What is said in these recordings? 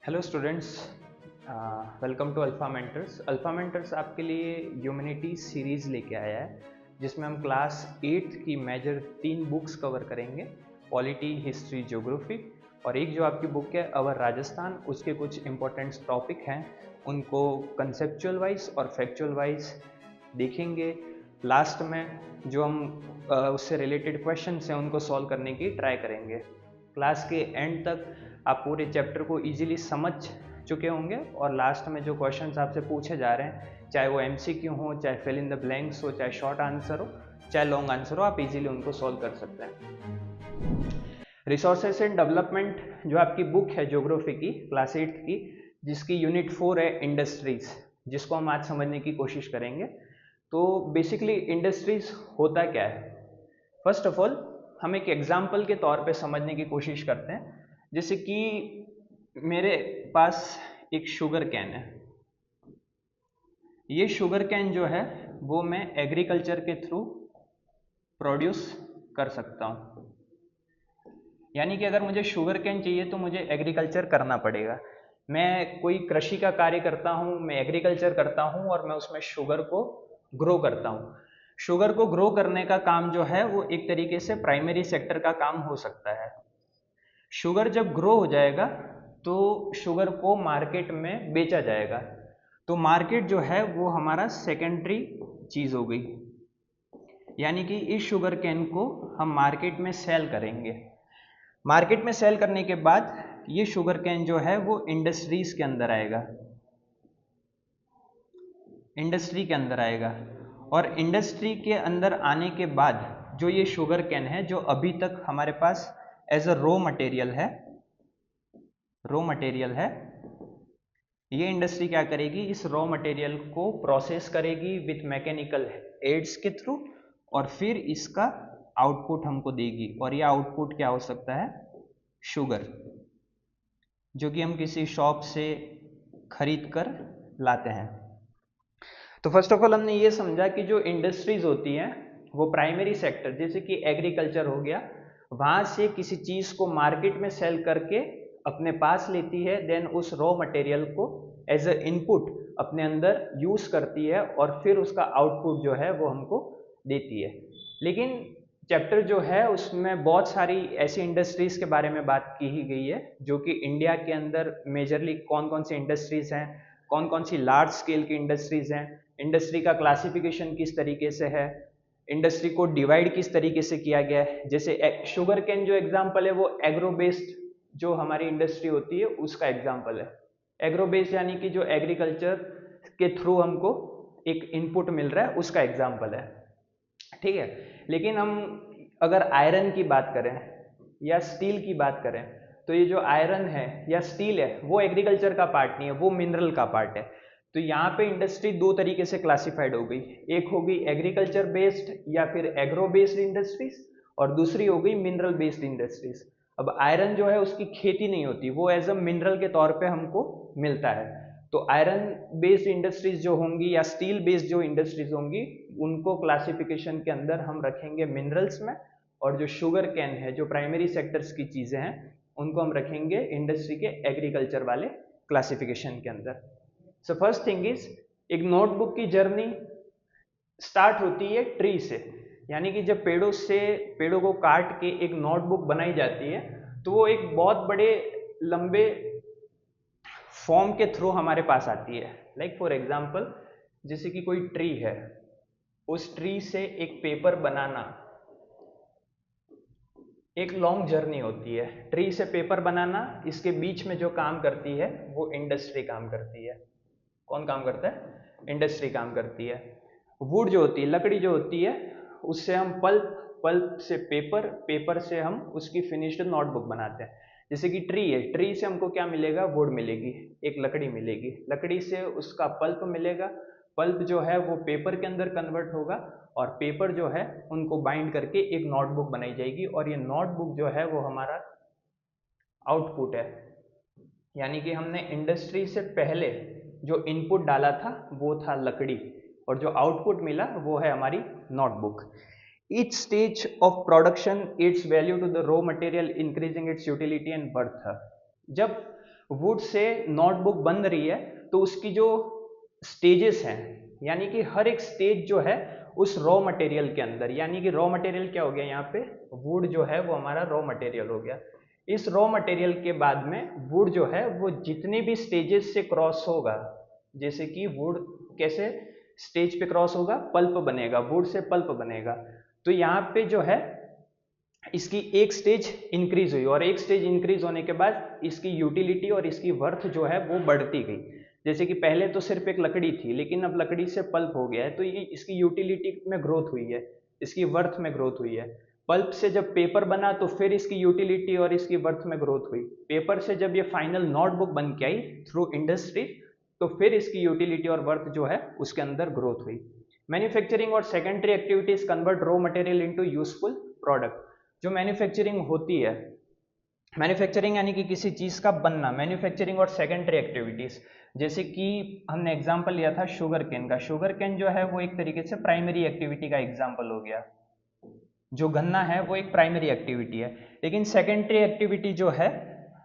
Hello students, welcome to alpha mentors. Alpha mentors आपके लिए humanity series लेके आया है, जिसमें हम क्लास 8th की मेजर 3 बुक्स कवर करेंगे। पॉलिटी, हिस्ट्री, ज्योग्राफी, और एक जो आपकी बुक है अवर राजस्थान, उसके कुछ इंपॉर्टेंट टॉपिक हैं, उनको कंसेप्चुअल वाइज और फैक्चुअल वाइज देखेंगे। लास्ट में जो हम उससे रिलेटेड क्वेश्चंस हैं उनको सॉल्व करने की ट्राई करेंगे। क्लास के एंड तक आप पूरे चैप्टर को इजीली समझ चुके होंगे और लास्ट में जो क्वेश्चंस आपसे पूछे जा रहे हैं, चाहे वो एमसीक्यू हो, चाहे फिल इन द ब्लैंक्स हो, चाहे शॉर्ट आंसर हो, चाहे लॉन्ग आंसर हो, आप इजीली उनको सॉल्व कर सकते हैं। रिसोर्सेस एंड डेवलपमेंट जो आपकी बुक है ज्योग्राफी की क्लास 8 की, जिसकी यूनिट 4 है इंडस्ट्रीज, जिसको हम आज समझने की कोशिश करेंगे। तो बेसिकली इंडस्ट्रीज होता क्या है, फर्स्ट ऑफ ऑल हम एक एग्जाम्पल के तौर पे समझने की कोशिश करते हैं। जैसे कि मेरे पास एक शुगर कैन है। ये शुगर कैन जो है वो मैं एग्रीकल्चर के थ्रू प्रोड्यूस कर सकता हूँ। यानी कि अगर मुझे शुगर कैन चाहिए तो मुझे एग्रीकल्चर करना पड़ेगा। मैं कोई कृषि का कार्य करता हूँ, मैं एग्रीकल्चर करता हूँ और मैं उसमें शुगर को ग्रो करता हूँ। शुगर को ग्रो करने का काम जो है वो एक तरीके से प्राइमरी सेक्टर का काम हो सकता है। शुगर जब ग्रो हो जाएगा तो शुगर को मार्केट में बेचा जाएगा। तो मार्केट जो है वो हमारा सेकेंडरी चीज हो गई। यानी कि इस शुगर कैन को हम मार्केट में सेल करेंगे। मार्केट में सेल करने के बाद ये शुगर कैन जो है वो इंडस्ट्रीज के अंदर आएगा, इंडस्ट्री के अंदर आएगा। और इंडस्ट्री के अंदर आने के बाद जो ये शुगर कैन है, जो अभी तक हमारे पास एज अ रॉ मटेरियल है, ये इंडस्ट्री क्या करेगी, इस रॉ मटेरियल को प्रोसेस करेगी विथ मैकेनिकल एड्स के थ्रू, और फिर इसका आउटपुट हमको देगी। और ये आउटपुट क्या हो सकता है, शुगर, जो कि हम किसी शॉप से खरीद कर लाते हैं। तो फर्स्ट ऑफ ऑल हमने ये समझा कि जो इंडस्ट्रीज होती हैं वो प्राइमरी सेक्टर, जैसे कि एग्रीकल्चर हो गया, वहां से किसी चीज को मार्केट में सेल करके अपने पास लेती है, देन उस रॉ मटेरियल को एज अ इनपुट अपने अंदर यूज करती है और फिर उसका आउटपुट जो है वो हमको देती है। लेकिन चैप्टर जो है उसमें बहुत सारी ऐसी इंडस्ट्रीज के बारे में बात की ही गई है, जो कि इंडिया के अंदर मेजरली कौन कौन सी इंडस्ट्रीज हैं, कौन कौन सी लार्ज स्केल की इंडस्ट्रीज हैं, इंडस्ट्री का क्लासिफिकेशन किस तरीके से है, इंडस्ट्री को डिवाइड किस तरीके से किया गया है। जैसे शुगर कैन जो एग्जांपल है वो एग्रो बेस्ड जो हमारी इंडस्ट्री होती है उसका एग्जांपल है। एग्रो बेस्ड यानी कि जो एग्रीकल्चर के थ्रू हमको एक इनपुट मिल रहा है उसका एग्जांपल है, ठीक है। लेकिन हम अगर आयरन की बात करें या स्टील की बात करें, तो ये जो आयरन है या स्टील है वो एग्रीकल्चर का पार्ट नहीं है, वो मिनरल का पार्ट है। तो यहाँ पे इंडस्ट्री दो तरीके से क्लासिफाइड हो गई, एक हो गई एग्रीकल्चर बेस्ड या फिर एग्रो बेस्ड इंडस्ट्रीज, और दूसरी हो गई मिनरल बेस्ड इंडस्ट्रीज। अब आयरन जो है उसकी खेती नहीं होती, वो एज अ मिनरल के तौर पे हमको मिलता है। तो आयरन बेस्ड इंडस्ट्रीज जो होंगी या स्टील बेस्ड जो इंडस्ट्रीज होंगी, उनको क्लासिफिकेशन के अंदर हम रखेंगे मिनरल्स में, और जो शुगर कैन है, जो प्राइमरी सेक्टर्स की चीजें हैं, उनको हम रखेंगे इंडस्ट्री के एग्रीकल्चर वाले क्लासिफिकेशन के अंदर। सो फर्स्ट थिंग इज, एक नोटबुक की जर्नी स्टार्ट होती है ट्री से। यानी कि जब पेड़ों को काट के एक नोटबुक बनाई जाती है, तो वो एक बहुत बड़े लंबे फॉर्म के थ्रू हमारे पास आती है। लाइक फॉर एग्जाम्पल, जैसे कि कोई ट्री है, उस ट्री से एक पेपर बनाना एक लॉन्ग जर्नी होती है। ट्री से पेपर बनाना, इसके बीच में जो काम करती है वो इंडस्ट्री काम करती है। कौन काम करता है, इंडस्ट्री काम करती है। वुड जो होती है, लकड़ी जो होती है, उससे हम पल्प से पेपर, पेपर से हम उसकी फिनिश्ड नोटबुक बनाते हैं। जैसे कि ट्री है, ट्री से हमको क्या मिलेगा, वुड मिलेगी, एक लकड़ी मिलेगी, लकड़ी से उसका पल्प मिलेगा, पल्प जो है वो पेपर के अंदर कन्वर्ट होगा, और पेपर जो है उनको बाइंड करके एक नोटबुक बनाई जाएगी, और ये नोटबुक जो है वो हमारा आउटपुट है। यानी कि हमने इंडस्ट्री से पहले जो इनपुट डाला था वो था लकड़ी, और जो आउटपुट मिला वो है हमारी notebook. Each stage of production its value to the raw material increasing its utility and worth. जब वुड से नोटबुक बन रही है तो उसकी जो स्टेजेस हैं, यानी कि हर एक स्टेज जो है उस रॉ मटेरियल के अंदर, यानी कि रॉ मटेरियल क्या हो गया यहाँ पे, वुड जो है वो हमारा रॉ मटेरियल हो गया। इस रॉ मटेरियल के बाद में वुड जो है वो जितने भी स्टेजेस से क्रॉस होगा, जैसे कि वुड कैसे स्टेज पे क्रॉस होगा, पल्प बनेगा, वुड से पल्प बनेगा, तो यहाँ पे जो है इसकी एक स्टेज इंक्रीज हुई और एक स्टेज इंक्रीज होने के बाद इसकी यूटिलिटी और इसकी वर्थ जो है वो बढ़ती गई। जैसे कि पहले तो सिर्फ एक लकड़ी थी, लेकिन अब लकड़ी से पल्प हो गया है, तो ये इसकी यूटिलिटी में ग्रोथ हुई है, इसकी वर्थ में ग्रोथ हुई है। पल्प से जब पेपर बना तो फिर इसकी यूटिलिटी और इसकी वर्थ में ग्रोथ हुई। पेपर से जब ये फाइनल नोटबुक बन के आई थ्रू इंडस्ट्री, तो फिर इसकी यूटिलिटी और वर्थ जो है उसके अंदर ग्रोथ हुई। मैन्युफैक्चरिंग और secondary activities convert raw material into useful product. जो मैन्युफैक्चरिंग होती है, मैन्युफैक्चरिंग यानी कि किसी चीज का बनना, मैन्युफैक्चरिंग और सेकेंडरी एक्टिविटीज, जैसे कि हमने एग्जांपल लिया था शुगर केन का। शुगर केन जो है वो एक तरीके से प्राइमरी एक्टिविटी का एग्जांपल हो गया, जो गन्ना है वो एक प्राइमरी एक्टिविटी है। लेकिन सेकेंडरी एक्टिविटी जो है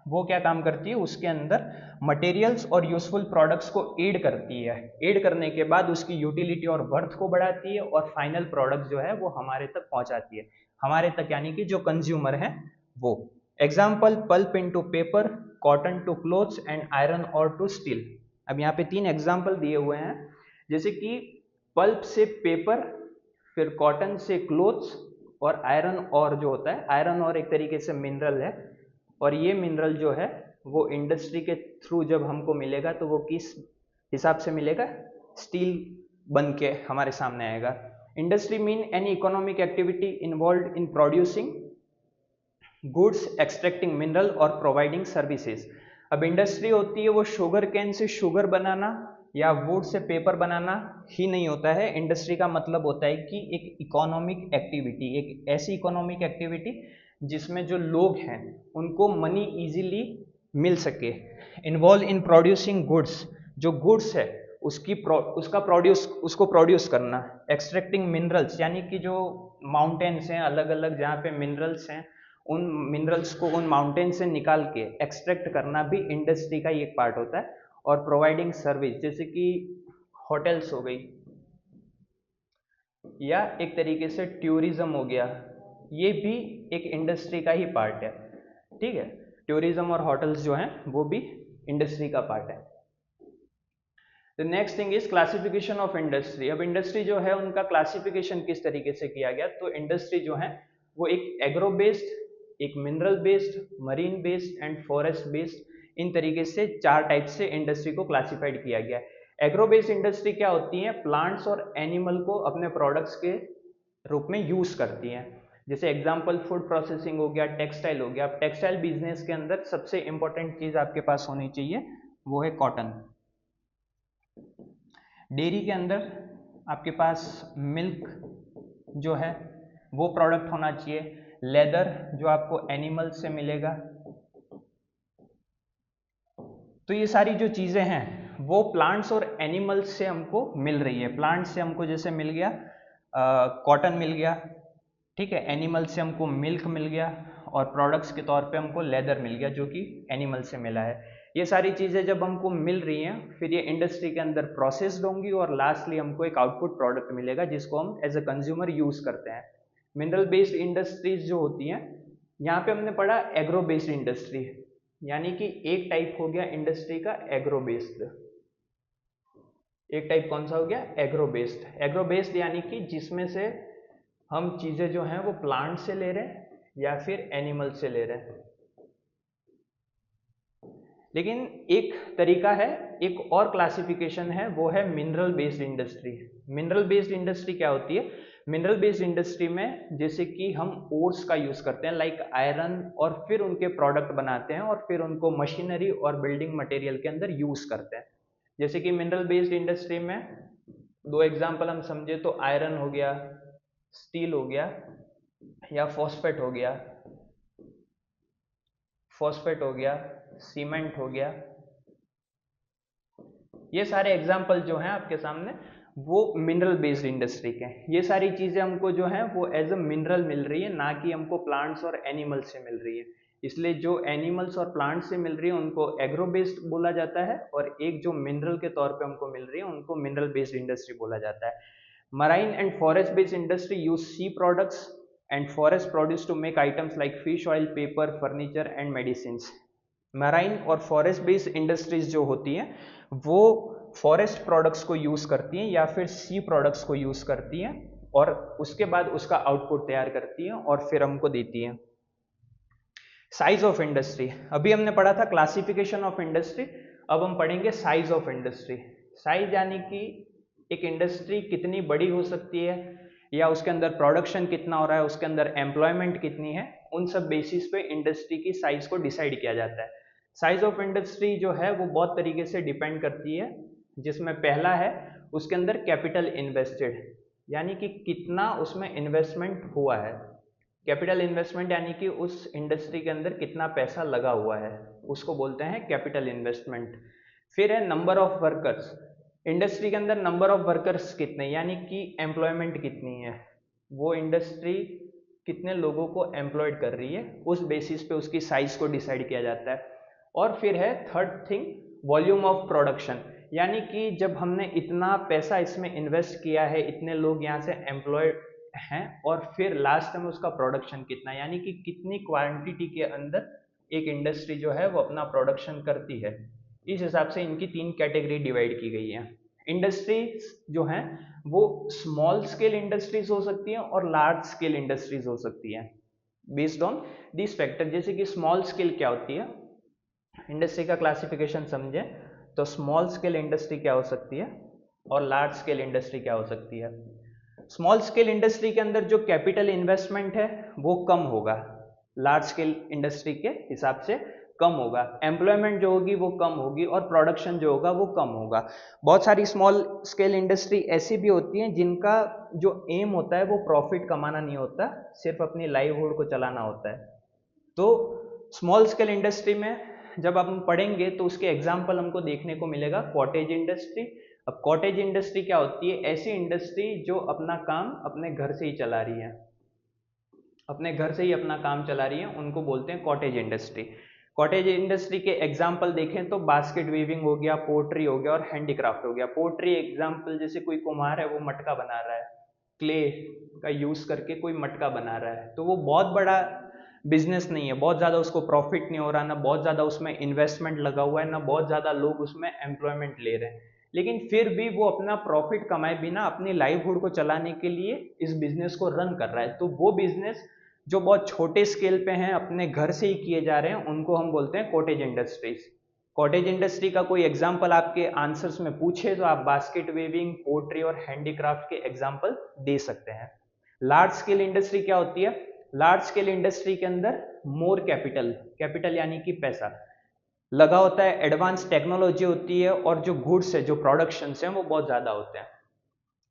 वो क्या काम करती है, उसके अंदर मटेरियल्स और यूजफुल प्रोडक्ट्स को ऐड करती है, ऐड करने के बाद उसकी यूटिलिटी और वर्थ को बढ़ाती है और फाइनल प्रोडक्ट जो है वो हमारे तक पहुंचाती है, हमारे तक यानी कि जो कंज्यूमर है वो। Example pulp into paper, cotton to clothes and iron और टू स्टील। अब यहाँ पे 3 एग्जाम्पल दिए हुए हैं, जैसे कि पल्प से पेपर, फिर कॉटन से क्लोथ्स और आयरन और जो होता है, आयरन और एक तरीके से मिनरल है, और ये मिनरल जो है वो इंडस्ट्री के थ्रू जब हमको मिलेगा तो वो किस हिसाब से मिलेगा, स्टील बन के हमारे सामने आएगा। Industry mean any economic activity involve in producing goods, extracting mineral और प्रोवाइडिंग सर्विसेज। अब इंडस्ट्री होती है वो शुगर कैन से शुगर बनाना या वुड से पेपर बनाना ही नहीं होता है। इंडस्ट्री का मतलब होता है कि एक इकोनॉमिक एक्टिविटी, एक ऐसी इकोनॉमिक एक्टिविटी जिसमें जो लोग हैं उनको मनी इजीली मिल सके। इन्वॉल्व इन प्रोड्यूसिंग गुड्स, जो गुड्स है उसको प्रोड्यूस करना। एक्सट्रैक्टिंग मिनरल्स, यानी कि जो माउंटेन्स हैं अलग अलग जहाँ पे मिनरल्स हैं, उन मिनरल्स को उन माउंटेन से निकाल के एक्सट्रैक्ट करना भी इंडस्ट्री का ही एक पार्ट होता है। और प्रोवाइडिंग सर्विस, जैसे कि होटल्स हो गई या एक तरीके से टूरिज्म हो गया, ये भी एक इंडस्ट्री का ही पार्ट है। ठीक है, टूरिज्म और होटल्स जो हैं वो भी इंडस्ट्री का पार्ट है। The next thing is classification of industry. अब इंडस्ट्री जो है उनका क्लासिफिकेशन किस तरीके से किया गया, तो इंडस्ट्री जो है वो एक एग्रो बेस्ड, एक mineral based, marine based and forest based, इन तरीके से 4 टाइप से इंडस्ट्री को क्लासिफाइड किया गया है। एग्रो बेस्ड इंडस्ट्री क्या होती है, प्लांट्स और एनिमल को अपने प्रोडक्ट्स के रूप में यूज करती हैं। जैसे एग्जांपल फूड प्रोसेसिंग हो गया, टेक्सटाइल हो गया। अब टेक्सटाइल बिजनेस के अंदर सबसे इंपॉर्टेंट चीज आपके पास होनी चाहिए वो है कॉटन। डेयरी के अंदर आपके पास मिल्क जो है वो प्रोडक्ट होना चाहिए। लेदर जो आपको एनिमल से मिलेगा। तो ये सारी जो चीजें हैं वो प्लांट्स और एनिमल्स से हमको मिल रही है। प्लांट्स से हमको जैसे मिल गया कॉटन मिल गया, ठीक है, एनिमल से हमको मिल्क मिल गया और प्रोडक्ट्स के तौर पे हमको लेदर मिल गया जो कि एनिमल से मिला है। ये सारी चीज़ें जब हमको मिल रही हैं फिर ये इंडस्ट्री के अंदर प्रोसेस्ड होंगी और लास्टली हमको एक आउटपुट प्रोडक्ट मिलेगा जिसको हम एज अ कंज्यूमर यूज़ करते हैं। मिनरल बेस्ड इंडस्ट्रीज जो होती हैं, यहाँ पे हमने पढ़ा एग्रो बेस्ड इंडस्ट्री, यानी कि एक टाइप हो गया इंडस्ट्री का एग्रो बेस्ड। एक टाइप कौन सा हो गया, एग्रो बेस्ड। एग्रो बेस्ड यानी कि जिसमें से हम चीज़ें जो हैं वो प्लांट से ले रहे हैं या फिर एनिमल से ले रहे हैं। लेकिन एक तरीका है, एक और क्लासिफिकेशन है, वो है mineral based industry. Mineral based industry क्या होती है, मिनरल बेस्ड इंडस्ट्री में जैसे कि हम ओर्स का यूज करते हैं लाइक आयरन, और फिर उनके प्रोडक्ट बनाते हैं और फिर उनको मशीनरी और बिल्डिंग मटेरियल के अंदर यूज करते हैं। जैसे कि मिनरल बेस्ड इंडस्ट्री में 2 एग्जाम्पल हम समझे तो आयरन हो गया, स्टील हो गया, या फॉस्फेट हो गया, सीमेंट हो गया। ये सारे एग्जाम्पल जो हैं आपके सामने वो मिनरल बेस्ड इंडस्ट्री के हैं। ये सारी चीजें हमको जो हैं वो एज अ मिनरल मिल रही है, ना कि हमको प्लांट्स और एनिमल से मिल रही है। इसलिए जो एनिमल्स और प्लांट से मिल रही है उनको एग्रो बेस्ड बोला जाता है, और एक जो मिनरल के तौर पे हमको मिल रही है उनको मिनरल बेस्ड इंडस्ट्री बोला जाता है। Marine and forest based industry use sea products and forest produce to make items like fish oil, paper, furniture and medicine. Marine और फॉरेस्ट बेस्ड इंडस्ट्रीज जो होती हैं वो फॉरेस्ट प्रोडक्ट्स को यूज करती हैं या फिर सी प्रोडक्ट्स को यूज करती हैं, और उसके बाद उसका आउटपुट तैयार करती हैं और फिर हमको देती हैं। साइज ऑफ इंडस्ट्री, अभी हमने पढ़ा था क्लासिफिकेशन ऑफ इंडस्ट्री, अब हम पढ़ेंगे साइज ऑफ इंडस्ट्री। साइज यानी कि एक इंडस्ट्री कितनी बड़ी हो सकती है, या उसके अंदर प्रोडक्शन कितना हो रहा है, उसके अंदर एम्प्लॉयमेंट कितनी है, उन सब बेसिस पे इंडस्ट्री की साइज को डिसाइड किया जाता है। साइज ऑफ इंडस्ट्री जो है वो बहुत तरीके से डिपेंड करती है, जिसमें पहला है उसके अंदर कैपिटल इन्वेस्टेड, यानी कि कितना उसमें इन्वेस्टमेंट हुआ है। कैपिटल इन्वेस्टमेंट यानी कि उस इंडस्ट्री के अंदर कितना पैसा लगा हुआ है, उसको बोलते हैं कैपिटल इन्वेस्टमेंट। फिर है नंबर ऑफ वर्कर्स, इंडस्ट्री के अंदर नंबर ऑफ वर्कर्स कितने, यानी कि एम्प्लॉयमेंट कितनी है, वो इंडस्ट्री कितने लोगों को एम्प्लॉयड कर रही है, उस बेसिस पे उसकी साइज को डिसाइड किया जाता है। और फिर है third thing volume of production, यानी कि जब हमने इतना पैसा इसमें इन्वेस्ट किया है, इतने लोग यहाँ से एम्प्लॉयड हैं, और फिर लास्ट में उसका प्रोडक्शन कितना, यानी कि कितनी क्वांटिटी के अंदर एक इंडस्ट्री जो है वो अपना प्रोडक्शन करती है। इस हिसाब से इनकी तीन कैटेगरी डिवाइड की गई है। इंडस्ट्रीज जो हैं वो स्मॉल स्केल इंडस्ट्रीज हो सकती हैं और लार्ज स्केल इंडस्ट्रीज हो सकती हैं बेस्ड ऑन दिस फैक्टर। जैसे कि स्मॉल स्केल क्या होती है, इंडस्ट्री का क्लासिफिकेशन समझें तो स्मॉल स्केल इंडस्ट्री क्या हो सकती है और लार्ज स्केल इंडस्ट्री क्या हो सकती है। स्मॉल स्केल इंडस्ट्री के अंदर जो कैपिटल इन्वेस्टमेंट है वो कम होगा, लार्ज स्केल इंडस्ट्री के हिसाब से कम होगा, एम्प्लॉयमेंट जो होगी वो कम होगी, और प्रोडक्शन जो होगा वो कम होगा। बहुत सारी स्मॉल स्केल इंडस्ट्री ऐसी भी होती हैं जिनका जो एम होता है वो प्रॉफिट कमाना नहीं होता, सिर्फ अपनी लाइवहुड को चलाना होता है। तो स्मॉल स्केल इंडस्ट्री में जब हम पढ़ेंगे तो उसके एग्जाम्पल हमको देखने को मिलेगा कॉटेज इंडस्ट्री। अब कॉटेज इंडस्ट्री क्या होती है, ऐसी इंडस्ट्री जो अपना काम अपने घर से ही चला रही है, अपने घर से ही अपना काम चला रही है, उनको बोलते हैं कॉटेज इंडस्ट्री। कॉटेज इंडस्ट्री के एग्जाम्पल देखें तो बास्केट वीविंग हो गया, पोट्री हो गया और हैंडीक्राफ्ट हो गया। पोट्री एग्जाम्पल, जैसे कोई कुम्हार है वो मटका बना रहा है, क्ले का यूज करके कोई मटका बना रहा है, तो वो बहुत बड़ा बिजनेस नहीं है, बहुत ज़्यादा उसको प्रॉफिट नहीं हो रहा, ना बहुत ज़्यादा उसमें इन्वेस्टमेंट लगा हुआ है, ना बहुत ज़्यादा लोग उसमें एम्प्लॉयमेंट ले रहे हैं, लेकिन फिर भी वो अपना प्रॉफिट कमाए बिना अपनी लाइवहुड को चलाने के लिए इस बिजनेस को रन कर रहा है। तो वो बिजनेस जो बहुत छोटे स्केल पे हैं, अपने घर से ही किए जा रहे हैं, उनको हम बोलते हैं कॉटेज इंडस्ट्रीज। कॉटेज इंडस्ट्री का कोई एग्जाम्पल आपके आंसर्स में पूछे तो आप बास्केट वेविंग, पोट्री और हैंडीक्राफ्ट के एग्जाम्पल दे सकते हैं। लार्ज स्केल इंडस्ट्री क्या होती है, लार्ज स्केल इंडस्ट्री के अंदर मोर कैपिटल, कैपिटल यानी कि पैसा लगा होता है, एडवांस टेक्नोलॉजी होती है, और जो गुड्स है, जो प्रोडक्शंस हैं वो बहुत ज़्यादा होते हैं।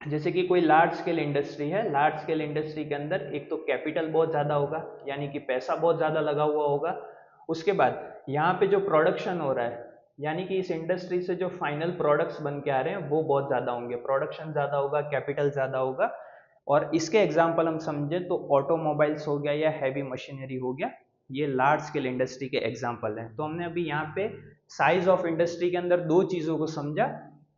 जैसे कि कोई लार्ज स्केल इंडस्ट्री है, लार्ज स्केल इंडस्ट्री के अंदर एक तो कैपिटल बहुत ज़्यादा होगा, यानी कि पैसा बहुत ज़्यादा लगा हुआ होगा। उसके बाद यहाँ पे जो प्रोडक्शन हो रहा है, यानी कि इस इंडस्ट्री से जो फाइनल प्रोडक्ट्स बन के आ रहे हैं वो बहुत ज़्यादा होंगे, प्रोडक्शन ज़्यादा होगा, कैपिटल ज़्यादा होगा। और इसके एग्जाम्पल हम समझे तो ऑटोमोबाइल्स हो गया या हैवी मशीनरी हो गया, ये लार्ज स्केल इंडस्ट्री के एग्जाम्पल हैं। तो हमने अभी यहाँ पे साइज ऑफ इंडस्ट्री के अंदर दो चीज़ों को समझा,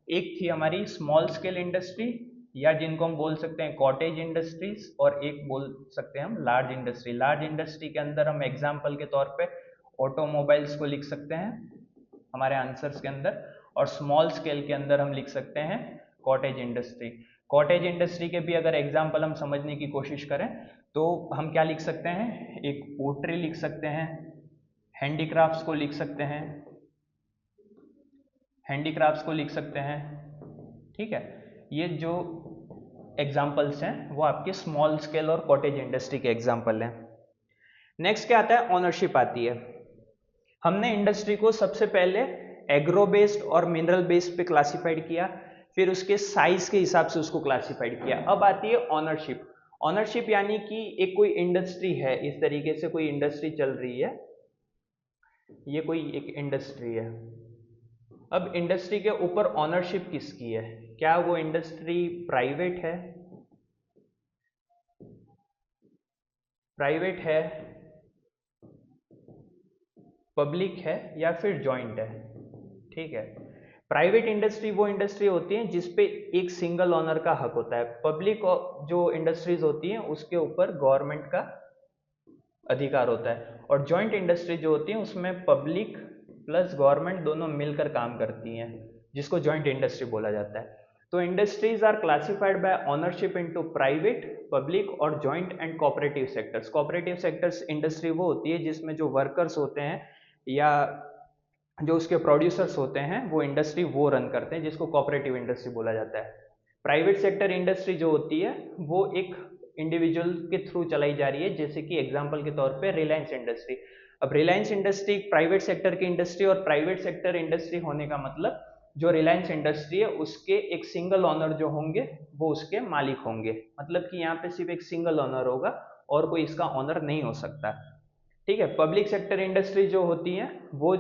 एक थी हमारी स्मॉल स्केल इंडस्ट्री या जिनको हम बोल सकते हैं कॉटेज इंडस्ट्रीज, और एक बोल सकते हैं हम लार्ज इंडस्ट्री। लार्ज इंडस्ट्री के अंदर हम एग्जाम्पल के तौर पे ऑटोमोबाइल्स को लिख सकते हैं हमारे आंसर्स के अंदर, और स्मॉल स्केल के अंदर हम लिख सकते हैं कॉटेज इंडस्ट्री। कॉटेज इंडस्ट्री के भी अगर एग्जाम्पल हम समझने की कोशिश करें तो हम क्या लिख सकते हैं, एक पोट्री लिख सकते हैं, हैंडीक्राफ्ट्स को लिख सकते हैं, हैंडीक्राफ्ट्स को लिख सकते हैं, ठीक है। ये जो एग्जाम्पल्स हैं वो आपके स्मॉल स्केल और कॉटेज इंडस्ट्री के एग्जाम्पल हैं। नेक्स्ट क्या आता है, ओनरशिप आती है। हमने इंडस्ट्री को सबसे पहले एग्रो बेस्ड और मिनरल बेस्ड पे क्लासिफाइड किया, फिर उसके साइज के हिसाब से उसको क्लासिफाइड किया। अब आती है ओनरशिप। ओनरशिप यानी कि एक कोई इंडस्ट्री है, इस तरीके से कोई इंडस्ट्री चल रही है, ये कोई एक इंडस्ट्री है। अब इंडस्ट्री के ऊपर ओनरशिप किसकी है, क्या वो इंडस्ट्री प्राइवेट है, प्राइवेट है पब्लिक है या फिर जॉइंट है, ठीक है। प्राइवेट इंडस्ट्री वो इंडस्ट्री होती है जिसपे एक सिंगल ओनर का हक होता है। पब्लिक जो इंडस्ट्रीज होती हैं उसके ऊपर गवर्नमेंट का अधिकार होता है, और जॉइंट इंडस्ट्री जो होती है उसमें पब्लिक प्लस गवर्नमेंट दोनों मिलकर काम करती हैं, जिसको जॉइंट इंडस्ट्री बोला जाता है। तो industries are classified by ownership into private, public और joint and cooperative sectors. Cooperative sectors industry वो होती है जिसमें जो वर्कर्स होते हैं या जो उसके प्रोड्यूसर्स होते हैं वो इंडस्ट्री वो रन करते हैं, जिसको कोऑपरेटिव इंडस्ट्री बोला जाता है। प्राइवेट सेक्टर इंडस्ट्री जो होती है वो एक इंडिविजुअल के थ्रू चलाई जा रही है, जैसे कि एग्जांपल के तौर पे रिलायंस इंडस्ट्री। अब रिलायंस इंडस्ट्री प्राइवेट सेक्टर की इंडस्ट्री, और प्राइवेट सेक्टर इंडस्ट्री होने का मतलब जो रिलायंस इंडस्ट्री है उसके एक सिंगल ओनर जो होंगे वो उसके मालिक होंगे, मतलब कि यहाँ पे सिर्फ एक सिंगल ओनर होगा और कोई इसका ओनर नहीं हो सकता, ठीक है। पब्लिक सेक्टर इंडस्ट्री जो होती है वो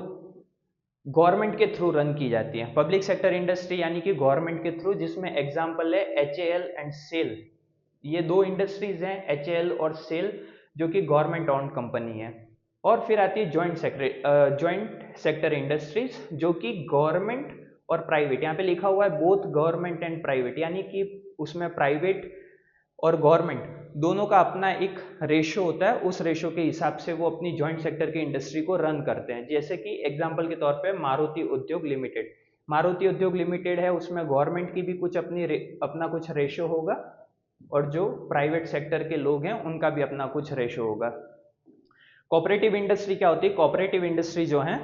गवर्नमेंट के थ्रू रन की जाती है। पब्लिक सेक्टर इंडस्ट्री यानी कि गवर्नमेंट के थ्रू, जिसमें एग्जांपल है एचएएल एंड सेल। ये दो इंडस्ट्रीज हैं, एचएएल और सेल, जो कि गवर्नमेंट ओन्ड कंपनी है। और फिर आती है जॉइंट सेक्टर इंडस्ट्रीज, जो कि गवर्नमेंट और प्राइवेट, यहाँ पे लिखा हुआ है बोथ गवर्नमेंट एंड प्राइवेट, यानी कि उसमें प्राइवेट और गवर्नमेंट दोनों का अपना एक रेशो होता है, उस रेशो के हिसाब से वो अपनी जॉइंट सेक्टर की इंडस्ट्री को रन करते हैं। जैसे कि एग्जांपल के तौर पे मारुति उद्योग लिमिटेड, मारुति उद्योग लिमिटेड है, उसमें गवर्नमेंट की भी कुछ अपना कुछ रेशो होगा, और जो प्राइवेट सेक्टर के लोग हैं उनका भी अपना कुछ रेशो होगा। कोऑपरेटिव इंडस्ट्री क्या होती है? कोऑपरेटिव इंडस्ट्री जो है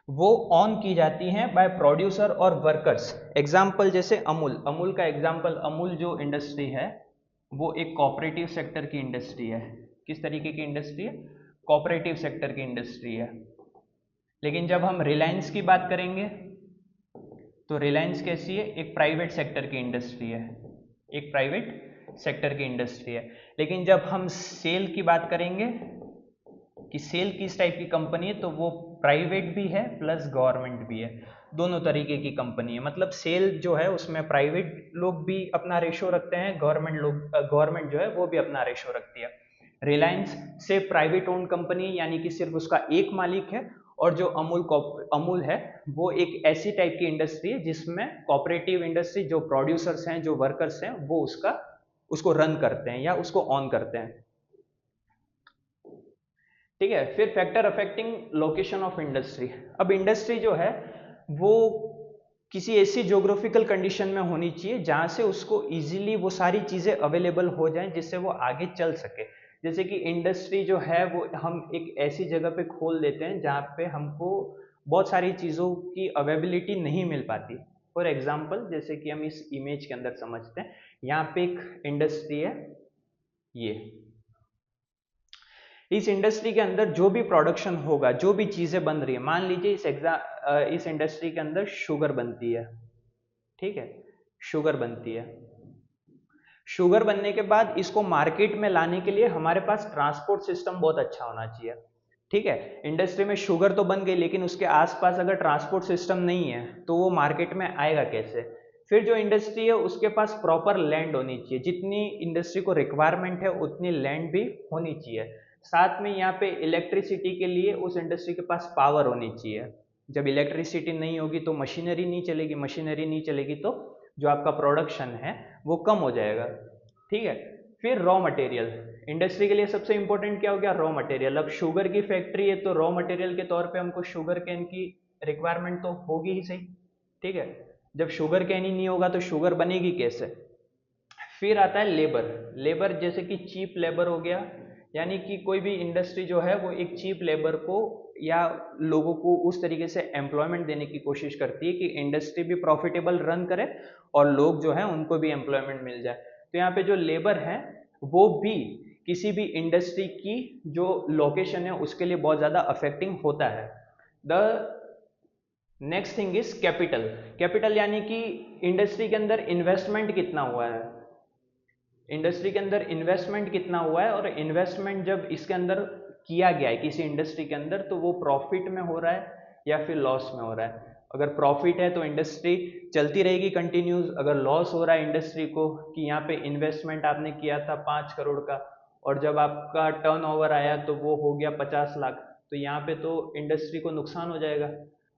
वो ऑन की जाती हैं बाय प्रोड्यूसर और वर्कर्स। एग्जाम्पल जैसे अमूल, अमूल का एग्जाम्पल, अमूल जो इंडस्ट्री है वो एक कोऑपरेटिव सेक्टर की इंडस्ट्री है। किस तरीके की इंडस्ट्री है? कोऑपरेटिव सेक्टर की इंडस्ट्री है। लेकिन जब हम रिलायंस की बात करेंगे तो रिलायंस कैसी है? एक प्राइवेट सेक्टर की इंडस्ट्री है, एक प्राइवेट सेक्टर की इंडस्ट्री है। लेकिन जब हम सेल की बात करेंगे कि सेल किस टाइप की कंपनी है, तो वो प्राइवेट भी है प्लस गवर्नमेंट भी है, दोनों तरीके की कंपनी है। मतलब सेल जो है उसमें प्राइवेट लोग भी अपना रेशो रखते हैं, गवर्नमेंट जो है वो भी अपना रेशो रखती है। रिलायंस से प्राइवेट ओन्ड कंपनी, यानी कि सिर्फ उसका एक मालिक है, और जो अमूल है वो एक ऐसी टाइप की इंडस्ट्री है जिसमें कोऑपरेटिव इंडस्ट्री, जो प्रोड्यूसर्स हैं, जो वर्कर्स हैं, वो उसको रन करते हैं या उसको ऑन करते हैं, ठीक है। फिर factor affecting location of industry. अब इंडस्ट्री जो है वो किसी ऐसी ज्योग्राफिकल कंडीशन में होनी चाहिए जहां से उसको इजीली वो सारी चीजें अवेलेबल हो जाएं, जिससे वो आगे चल सके। जैसे कि इंडस्ट्री जो है वो हम एक ऐसी जगह पे खोल देते हैं जहाँ पे हमको बहुत सारी चीज़ों की अवेलेबिलिटी नहीं मिल पाती। फॉर एग्जाम्पल, जैसे कि हम इस इमेज के अंदर समझते हैं, यहाँ पे एक इंडस्ट्री है, ये इस इंडस्ट्री के अंदर जो भी प्रोडक्शन होगा, जो भी चीजें बन रही है, मान लीजिए इस इंडस्ट्री के अंदर शुगर बनती है, ठीक है, शुगर बनती है। शुगर बनने के बाद इसको मार्केट में लाने के लिए हमारे पास ट्रांसपोर्ट सिस्टम बहुत अच्छा होना चाहिए, ठीक है। इंडस्ट्री में शुगर तो बन गई, लेकिन उसके आसपास अगर ट्रांसपोर्ट सिस्टम नहीं है तो वो मार्केट में आएगा कैसे? फिर जो इंडस्ट्री है उसके पास प्रॉपर लैंड होनी चाहिए, जितनी इंडस्ट्री को रिक्वायरमेंट है उतनी लैंड भी होनी चाहिए। साथ में यहाँ पे इलेक्ट्रिसिटी के लिए उस इंडस्ट्री के पास पावर होनी चाहिए। जब इलेक्ट्रिसिटी नहीं होगी तो मशीनरी नहीं चलेगी, मशीनरी नहीं चलेगी तो जो आपका प्रोडक्शन है वो कम हो जाएगा, ठीक है। फिर रॉ मटेरियल, इंडस्ट्री के लिए सबसे इंपॉर्टेंट क्या हो गया? Raw material. अब शुगर की फैक्ट्री है तो रॉ मटेरियल के तौर पे हमको शुगर केन की रिक्वायरमेंट तो होगी ही सही, ठीक है। जब शुगर केन ही नहीं होगा तो शुगर बनेगी कैसे? फिर आता है लेबर। लेबर जैसे कि चीप लेबर हो गया, यानी कि कोई भी इंडस्ट्री जो है वो एक चीप लेबर को या लोगों को उस तरीके से एम्प्लॉयमेंट देने की कोशिश करती है कि इंडस्ट्री भी प्रॉफिटेबल रन करे और लोग जो है उनको भी एम्प्लॉयमेंट मिल जाए। तो यहाँ पे जो लेबर है वो भी किसी भी इंडस्ट्री की जो लोकेशन है उसके लिए बहुत ज़्यादा अफेक्टिंग होता है। The next thing is capital. Capital यानी कि इंडस्ट्री के अंदर इन्वेस्टमेंट कितना हुआ है, इंडस्ट्री के अंदर इन्वेस्टमेंट कितना हुआ है, और इन्वेस्टमेंट जब इसके अंदर किया गया है किसी इंडस्ट्री के अंदर तो वो प्रॉफिट में हो रहा है या फिर लॉस में हो रहा है। अगर प्रॉफिट है तो इंडस्ट्री चलती रहेगी कंटिन्यूस, अगर लॉस हो रहा है इंडस्ट्री को कि यहाँ पे इन्वेस्टमेंट आपने किया था 5 करोड़ का और जब आपका टर्नओवर आया तो वो हो गया 50 लाख, तो यहाँ पे तो इंडस्ट्री को नुकसान हो जाएगा,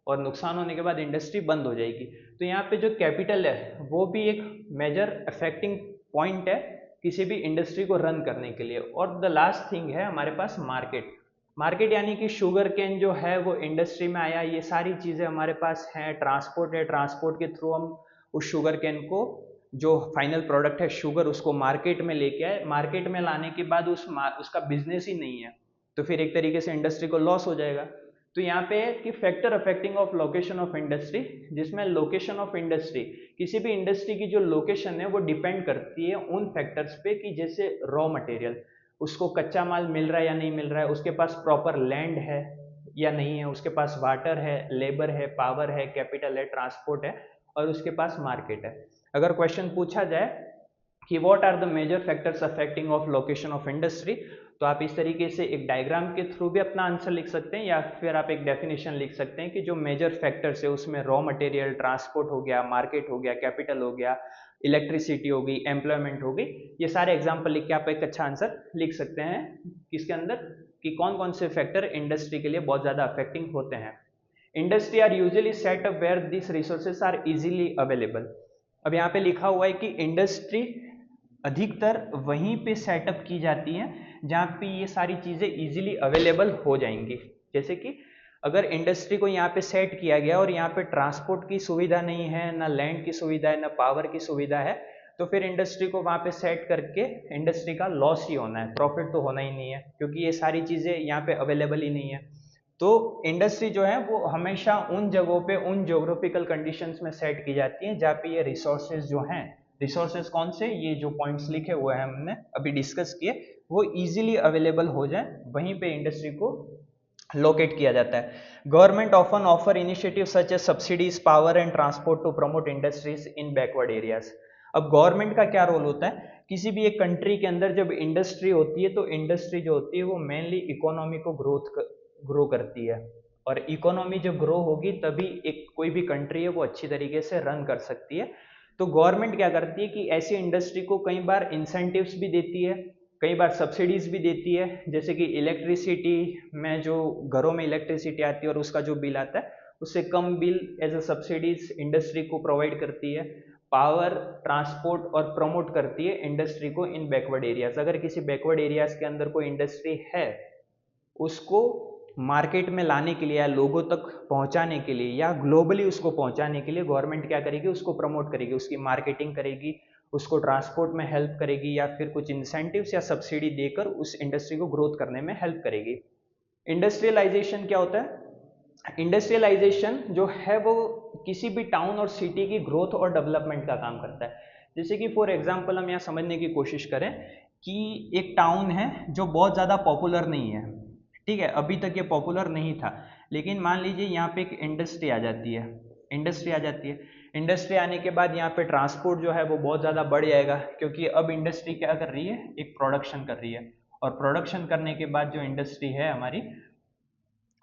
और नुकसान होने के बाद इंडस्ट्री बंद हो जाएगी। तो यहाँ पे जो कैपिटल है वो भी एक मेजर अफेक्टिंग पॉइंट है किसी भी इंडस्ट्री को रन करने के लिए। और द लास्ट थिंग है हमारे पास मार्केट। मार्केट यानी कि शुगर केन जो है वो इंडस्ट्री में आया, ये सारी चीज़ें हमारे पास हैं। ट्रांसपोर्ट है, ट्रांसपोर्ट के थ्रू हम उस शुगर केन को, जो फाइनल प्रोडक्ट है शुगर, उसको मार्केट में लेके आए। मार्केट में लाने के बाद उसका बिजनेस ही नहीं है, तो फिर एक तरीके से इंडस्ट्री को लॉस हो जाएगा। तो यहाँ पे है कि factor affecting of location of industry, जिसमें लोकेशन ऑफ इंडस्ट्री, किसी भी इंडस्ट्री की जो लोकेशन है वो डिपेंड करती है उन फैक्टर्स पे कि जैसे रॉ मटेरियल, उसको कच्चा माल मिल रहा है या नहीं मिल रहा है, उसके पास प्रॉपर लैंड है या नहीं है, उसके पास वाटर है, लेबर है, पावर है, कैपिटल है, ट्रांसपोर्ट है, और उसके पास मार्केट है। अगर क्वेश्चन पूछा जाए कि what are the major factors affecting of location of industry, तो आप इस तरीके से एक डायग्राम के थ्रू भी अपना आंसर लिख सकते हैं, या फिर आप एक डेफिनेशन लिख सकते हैं कि जो मेजर फैक्टर्स है उसमें रॉ मटेरियल, ट्रांसपोर्ट हो गया, मार्केट हो गया, कैपिटल हो गया, इलेक्ट्रिसिटी हो गई, एम्प्लॉयमेंट हो गई। ये सारे एग्जाम्पल लिख के आप एक अच्छा आंसर लिख सकते हैं किसके अंदर, कि कौन कौन से फैक्टर इंडस्ट्री के लिए बहुत ज़्यादा अफेक्टिंग होते हैं। Industry are usually set up where this resources are easily available. अब यहाँ पे लिखा हुआ है कि इंडस्ट्री अधिकतर वहीं पे सेटअप की जाती हैं जहाँ पे ये सारी चीज़ें इजीली अवेलेबल हो जाएंगी। जैसे कि अगर इंडस्ट्री को यहाँ पे सेट किया गया और यहाँ पे ट्रांसपोर्ट की सुविधा नहीं है, ना लैंड की सुविधा है, ना पावर की सुविधा है, तो फिर इंडस्ट्री को वहाँ पे सेट करके इंडस्ट्री का लॉस ही होना है, प्रॉफिट तो होना ही नहीं है, क्योंकि ये सारी चीज़ें यहाँ पे अवेलेबल ही नहीं है। तो इंडस्ट्री जो है वो हमेशा उन जगहों पे, उन ज्योग्राफिकल कंडीशंस में सेट की जाती है जहाँ पे ये रिसोर्सेज जो हैं, रिसोर्सेज कौन से, ये जो पॉइंट्स लिखे हुए हैं हमने अभी डिस्कस किए, वो इजीली अवेलेबल हो जाए, वहीं पे इंडस्ट्री को लोकेट किया जाता है। Government often offer initiative such as subsidies, power and transport to promote industries in backward areas. अब गवर्नमेंट का क्या रोल होता है, किसी भी एक कंट्री के अंदर जब इंडस्ट्री होती है तो इंडस्ट्री जो होती है वो मेनली इकोनॉमी को ग्रो करती है, और इकोनॉमी जब ग्रो होगी तभी एक कोई भी कंट्री है वो अच्छी तरीके से रन कर सकती है। तो गवर्नमेंट क्या करती है कि ऐसी इंडस्ट्री को कई बार इंसेंटिव्स भी देती है, कई बार सब्सिडीज भी देती है। जैसे कि इलेक्ट्रिसिटी में, जो घरों में इलेक्ट्रिसिटी आती है और उसका जो बिल आता है उससे कम bill as a subsidies industry को प्रोवाइड करती है। पावर, ट्रांसपोर्ट और प्रमोट करती है इंडस्ट्री को इन बैकवर्ड एरियाज। अगर किसी बैकवर्ड एरियाज के अंदर कोई इंडस्ट्री है, उसको मार्केट में लाने के लिए या लोगों तक पहुंचाने के लिए या ग्लोबली उसको पहुंचाने के लिए गवर्नमेंट क्या करेगी, उसको प्रमोट करेगी, उसकी मार्केटिंग करेगी, उसको ट्रांसपोर्ट में हेल्प करेगी, या फिर कुछ इंसेंटिव्स या सब्सिडी देकर उस इंडस्ट्री को ग्रोथ करने में हेल्प करेगी। इंडस्ट्रियलाइजेशन क्या होता है, इंडस्ट्रियलाइजेशन जो है वो किसी भी टाउन और सिटी की ग्रोथ और डेवलपमेंट का काम करता है। जैसे कि फॉर एग्जांपल हम यहाँ समझने की कोशिश करें कि एक टाउन है जो बहुत ज़्यादा पॉपुलर नहीं है, ठीक है, अभी तक ये पॉपुलर नहीं था, लेकिन मान लीजिए यहाँ पे एक इंडस्ट्री आ जाती है, इंडस्ट्री आने के बाद यहाँ पे ट्रांसपोर्ट जो है वो बहुत ज़्यादा बढ़ जाएगा, क्योंकि अब इंडस्ट्री क्या कर रही है, एक प्रोडक्शन कर रही है, और प्रोडक्शन करने के बाद जो इंडस्ट्री है हमारी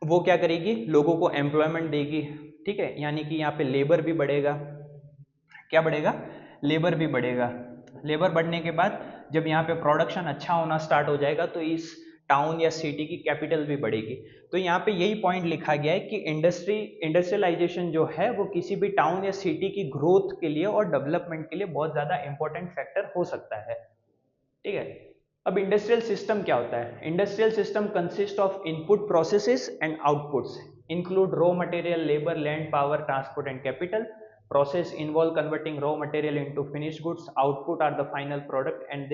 वो क्या करेगी, लोगों को एम्प्लॉयमेंट देगी, ठीक है, यानी कि यहाँ पे लेबर भी बढ़ेगा। क्या बढ़ेगा, लेबर भी बढ़ेगा। लेबर बढ़ने के बाद जब यहाँ पे प्रोडक्शन अच्छा होना स्टार्ट हो जाएगा तो इस टाउन या सिटी की कैपिटल भी बढ़ेगी। तो यहाँ पे यही पॉइंट लिखा गया है कि इंडस्ट्रियलाइजेशन जो है वो किसी भी टाउन या सिटी की ग्रोथ के लिए और डेवलपमेंट के लिए बहुत ज़्यादा इंपॉर्टेंट फैक्टर हो सकता है, ठीक है। अब इंडस्ट्रियल सिस्टम क्या होता है, industrial system consist of input processes and outputs, include raw material, labour, land, power, transport and capital. Process involve converting raw material into finished goods. Output are the final product and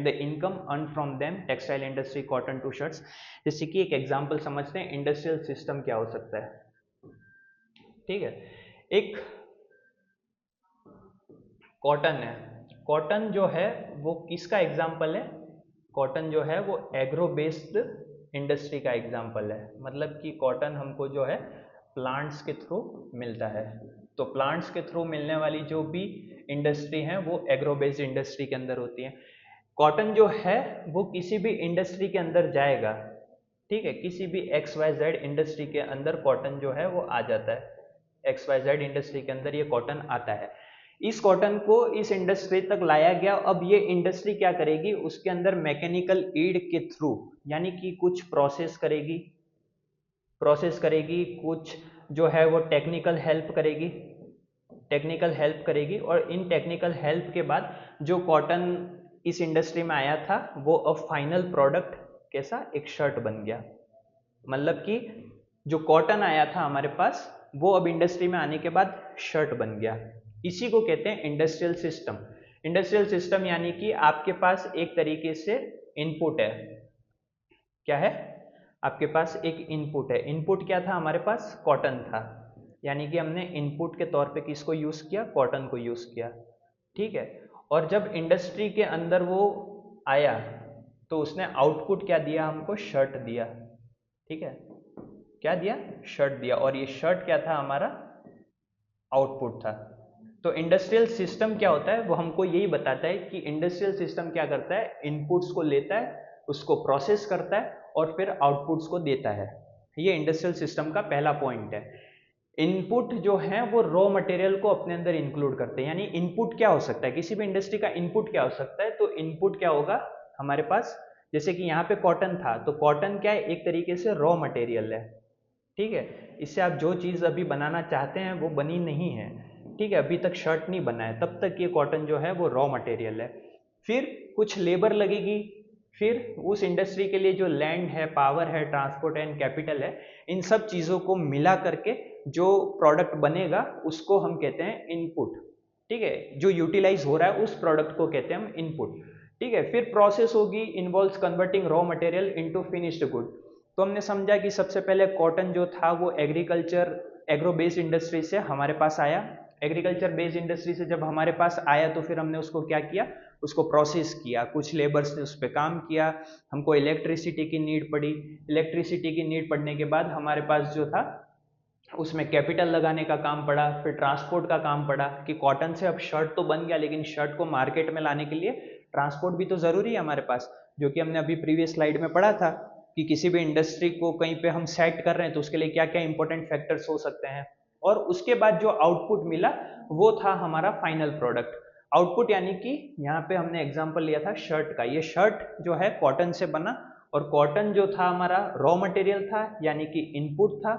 the income earned from them. Textile industry, cotton to shirts. जैसे कि एक example समझते हैं industrial system क्या हो सकता है, ठीक है। एक कॉटन है, कॉटन जो है वो किसका एग्जांपल है, कॉटन जो है वो एग्रो बेस्ड इंडस्ट्री का एग्जांपल है। मतलब कि कॉटन हमको जो है प्लांट्स के थ्रू मिलता है, तो प्लांट्स के थ्रू मिलने वाली जो भी इंडस्ट्री है वो एग्रो बेस्ड इंडस्ट्री के अंदर होती है। कॉटन जो है वो किसी भी इंडस्ट्री के अंदर जाएगा, ठीक है, किसी भी XYZ इंडस्ट्री के अंदर कॉटन जो है वो आ जाता है, XYZ इंडस्ट्री के अंदर ये कॉटन आता है। इस कॉटन को इस इंडस्ट्री तक लाया गया। अब ये इंडस्ट्री क्या करेगी, उसके अंदर मैकेनिकल ईड के थ्रू, यानी कि कुछ प्रोसेस करेगी, प्रोसेस करेगी, कुछ जो है वो टेक्निकल हेल्प करेगी और इन टेक्निकल हेल्प के बाद जो कॉटन इस इंडस्ट्री में आया था वो अब फाइनल प्रोडक्ट कैसा, एक शर्ट बन गया। मतलब कि जो कॉटन आया था हमारे पास वो अब इंडस्ट्री में आने के बाद शर्ट बन गया। इसी को कहते हैं इंडस्ट्रियल सिस्टम। इंडस्ट्रियल सिस्टम यानी कि आपके पास एक तरीके से इनपुट है। क्या है? आपके पास एक इनपुट है। इनपुट क्या था हमारे पास? कॉटन था। यानी कि हमने इनपुट के तौर पे किसको यूज किया? कॉटन को यूज किया। ठीक है। और जब इंडस्ट्री के अंदर वो आया तो उसने आउटपुट क्या दिया हमको? शर्ट दिया। ठीक है, क्या दिया? शर्ट दिया। और ये शर्ट क्या था? हमारा आउटपुट था। तो इंडस्ट्रियल सिस्टम क्या होता है वो हमको यही बताता है कि इंडस्ट्रियल सिस्टम क्या करता है, इनपुट्स को लेता है, उसको प्रोसेस करता है और फिर आउटपुट्स को देता है। ये इंडस्ट्रियल सिस्टम का पहला पॉइंट है। इनपुट जो है वो रॉ मटेरियल को अपने अंदर इंक्लूड करते हैं। यानी इनपुट क्या हो सकता है, किसी भी इंडस्ट्री का इनपुट क्या हो सकता है? तो इनपुट क्या होगा हमारे पास, जैसे कि यहाँ पे कॉटन था तो कॉटन क्या है, एक तरीके से रॉ मटेरियल है। ठीक है, इससे आप जो चीज़ अभी बनाना चाहते हैं वो बनी नहीं है। ठीक है, अभी तक शर्ट नहीं बना है, तब तक ये कॉटन जो है वो रॉ मटेरियल है। फिर कुछ लेबर लगेगी, फिर उस इंडस्ट्री के लिए जो लैंड है, पावर है, ट्रांसपोर्ट एंड कैपिटल है, इन सब चीज़ों को मिला करके जो प्रोडक्ट बनेगा उसको हम कहते हैं इनपुट। ठीक है, जो यूटिलाइज हो रहा है उस प्रोडक्ट को कहते हैं हम इनपुट। ठीक है, फिर प्रोसेस होगी, involves converting raw material into finished good. तो हमने समझा कि सबसे पहले कॉटन जो था वो एग्रो बेस्ड इंडस्ट्री से हमारे पास आया। एग्रीकल्चर बेस्ड इंडस्ट्री से जब हमारे पास आया तो फिर हमने उसको क्या किया, उसको प्रोसेस किया, कुछ लेबर्स ने उस पर काम किया, हमको इलेक्ट्रिसिटी की नीड पड़ी। इलेक्ट्रिसिटी की नीड पड़ने के बाद हमारे पास जो था उसमें कैपिटल लगाने का काम पड़ा, फिर ट्रांसपोर्ट का काम पड़ा कि कॉटन से अब शर्ट तो बन गया लेकिन शर्ट को मार्केट में लाने के लिए ट्रांसपोर्ट भी तो ज़रूरी है हमारे पास, जो कि हमने अभी प्रीवियस स्लाइड में पढ़ा था कि किसी भी इंडस्ट्री को कहीं पे हम सेट कर रहे हैं तो उसके लिए क्या क्या इंपॉर्टेंट फैक्टर्स हो सकते हैं। और उसके बाद जो आउटपुट मिला वो था हमारा फाइनल प्रोडक्ट। आउटपुट यानी कि यहाँ पे हमने एग्जाम्पल लिया था शर्ट का। ये शर्ट जो है कॉटन से बना और कॉटन जो था हमारा रॉ मटेरियल था यानी कि इनपुट था।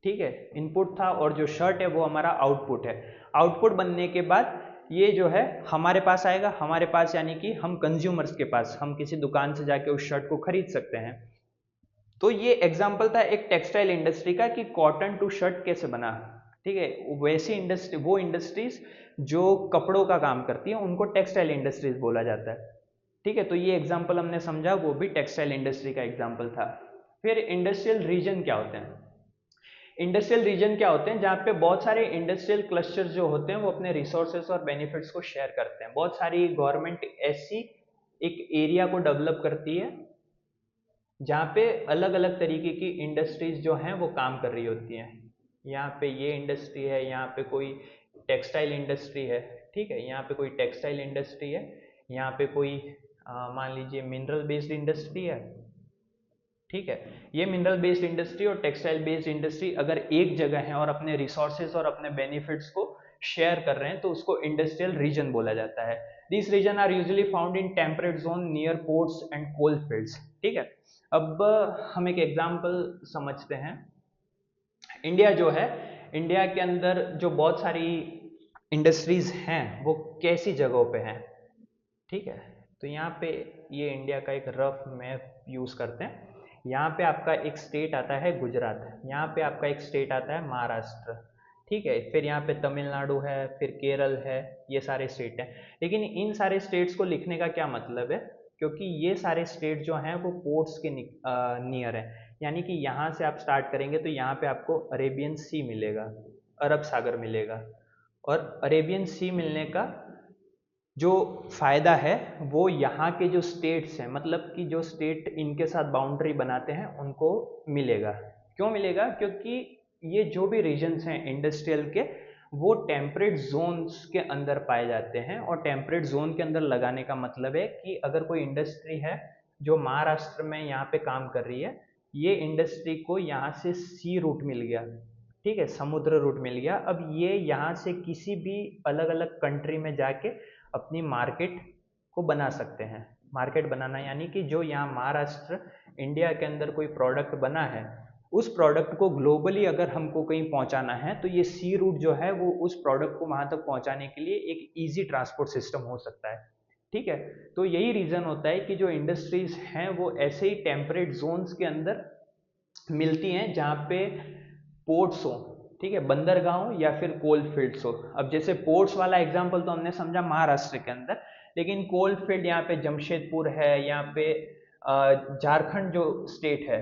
ठीक है, इनपुट था और जो शर्ट है वो हमारा आउटपुट है। आउटपुट बनने के बाद ये जो है हमारे पास आएगा, हमारे पास यानी कि हम कंज्यूमर्स के पास, हम किसी दुकान से जाके उस शर्ट को खरीद सकते हैं। तो ये एग्जाम्पल था एक टेक्सटाइल इंडस्ट्री का कि कॉटन टू शर्ट कैसे बना। ठीक है, वैसी इंडस्ट्री, वो इंडस्ट्रीज जो कपड़ों का काम करती है उनको टेक्सटाइल इंडस्ट्रीज बोला जाता है। ठीक है, तो ये एग्जाम्पल हमने समझा, वो भी टेक्सटाइल इंडस्ट्री का एग्जाम्पल था। फिर इंडस्ट्रियल रीजन क्या होते हैं? इंडस्ट्रियल रीजन क्या होते हैं? जहाँ पे बहुत सारे इंडस्ट्रियल क्लस्टर्स जो होते हैं वो अपने रिसोर्सेज और बेनिफिट्स को शेयर करते हैं। बहुत सारी गवर्नमेंट ऐसी एक एरिया को डेवलप करती है जहाँ पे अलग अलग तरीके की इंडस्ट्रीज जो हैं वो काम कर रही होती हैं। यहाँ पे ये इंडस्ट्री है, यहाँ पे कोई टेक्सटाइल इंडस्ट्री है। ठीक है, यहाँ पे कोई टेक्सटाइल इंडस्ट्री है, यहाँ पे कोई मान लीजिए मिनरल बेस्ड इंडस्ट्री है। ठीक है, ये मिनरल बेस्ड इंडस्ट्री और टेक्सटाइल बेस्ड इंडस्ट्री अगर एक जगह है और अपने रिसोर्सेज और अपने बेनिफिट्स को शेयर कर रहे हैं तो उसको इंडस्ट्रियल रीजन बोला जाता है। This region are usually found in temperate zone near ports and coal fields. ठीक है, अब हम एक एग्जांपल समझते हैं। इंडिया जो है, इंडिया के अंदर जो बहुत सारी इंडस्ट्रीज हैं वो कैसी जगहों पे हैं? ठीक है, तो यहाँ पे ये इंडिया का एक रफ मैप यूज करते हैं। यहाँ पे आपका एक स्टेट आता है गुजरात, यहाँ पे आपका एक स्टेट आता है महाराष्ट्र। ठीक है, फिर यहाँ पे तमिलनाडु है, फिर केरल है, ये सारे स्टेट हैं। लेकिन इन सारे स्टेट्स को लिखने का क्या मतलब है? क्योंकि ये सारे स्टेट जो हैं वो पोर्ट्स के नियर है। यानी कि यहाँ से आप स्टार्ट करेंगे तो यहाँ पे आपको अरेबियन सी मिलेगा, अरब सागर मिलेगा। और अरेबियन सी मिलने का जो फायदा है वो यहाँ के जो स्टेट्स हैं, मतलब कि जो स्टेट इनके साथ बाउंड्री बनाते हैं उनको मिलेगा। क्यों मिलेगा? क्योंकि ये जो भी रीजन्स हैं इंडस्ट्रियल के वो टेम्परेट जोन्स के अंदर पाए जाते हैं। और टेम्परेट जोन के अंदर लगाने का मतलब है कि अगर कोई इंडस्ट्री है जो महाराष्ट्र में यहाँ पे काम कर रही है, ये इंडस्ट्री को यहाँ से सी रूट मिल गया। ठीक है, समुद्र रूट मिल गया। अब ये यहाँ से किसी भी अलग अलग कंट्री में जाके अपनी मार्केट को बना सकते हैं। मार्केट बनाना यानी कि जो यहाँ महाराष्ट्र इंडिया के अंदर कोई प्रोडक्ट बना है उस प्रोडक्ट को ग्लोबली अगर हमको कहीं पहुंचाना है तो ये सी रूट जो है वो उस प्रोडक्ट को वहां तक पहुंचाने के लिए एक इजी ट्रांसपोर्ट सिस्टम हो सकता है। ठीक है, तो यही रीजन होता है कि जो इंडस्ट्रीज हैं वो ऐसे ही टेम्परेट जोन्स के अंदर मिलती हैं जहाँ पे पोर्ट्स हो, ठीक है, बंदरगाह या फिर कोल फील्ड्स हो। अब जैसे पोर्ट्स वाला एग्जांपल तो हमने समझा महाराष्ट्र के अंदर, लेकिन कोल फील्ड यहाँ पे जमशेदपुर है, यहाँ पे झारखंड जो स्टेट है,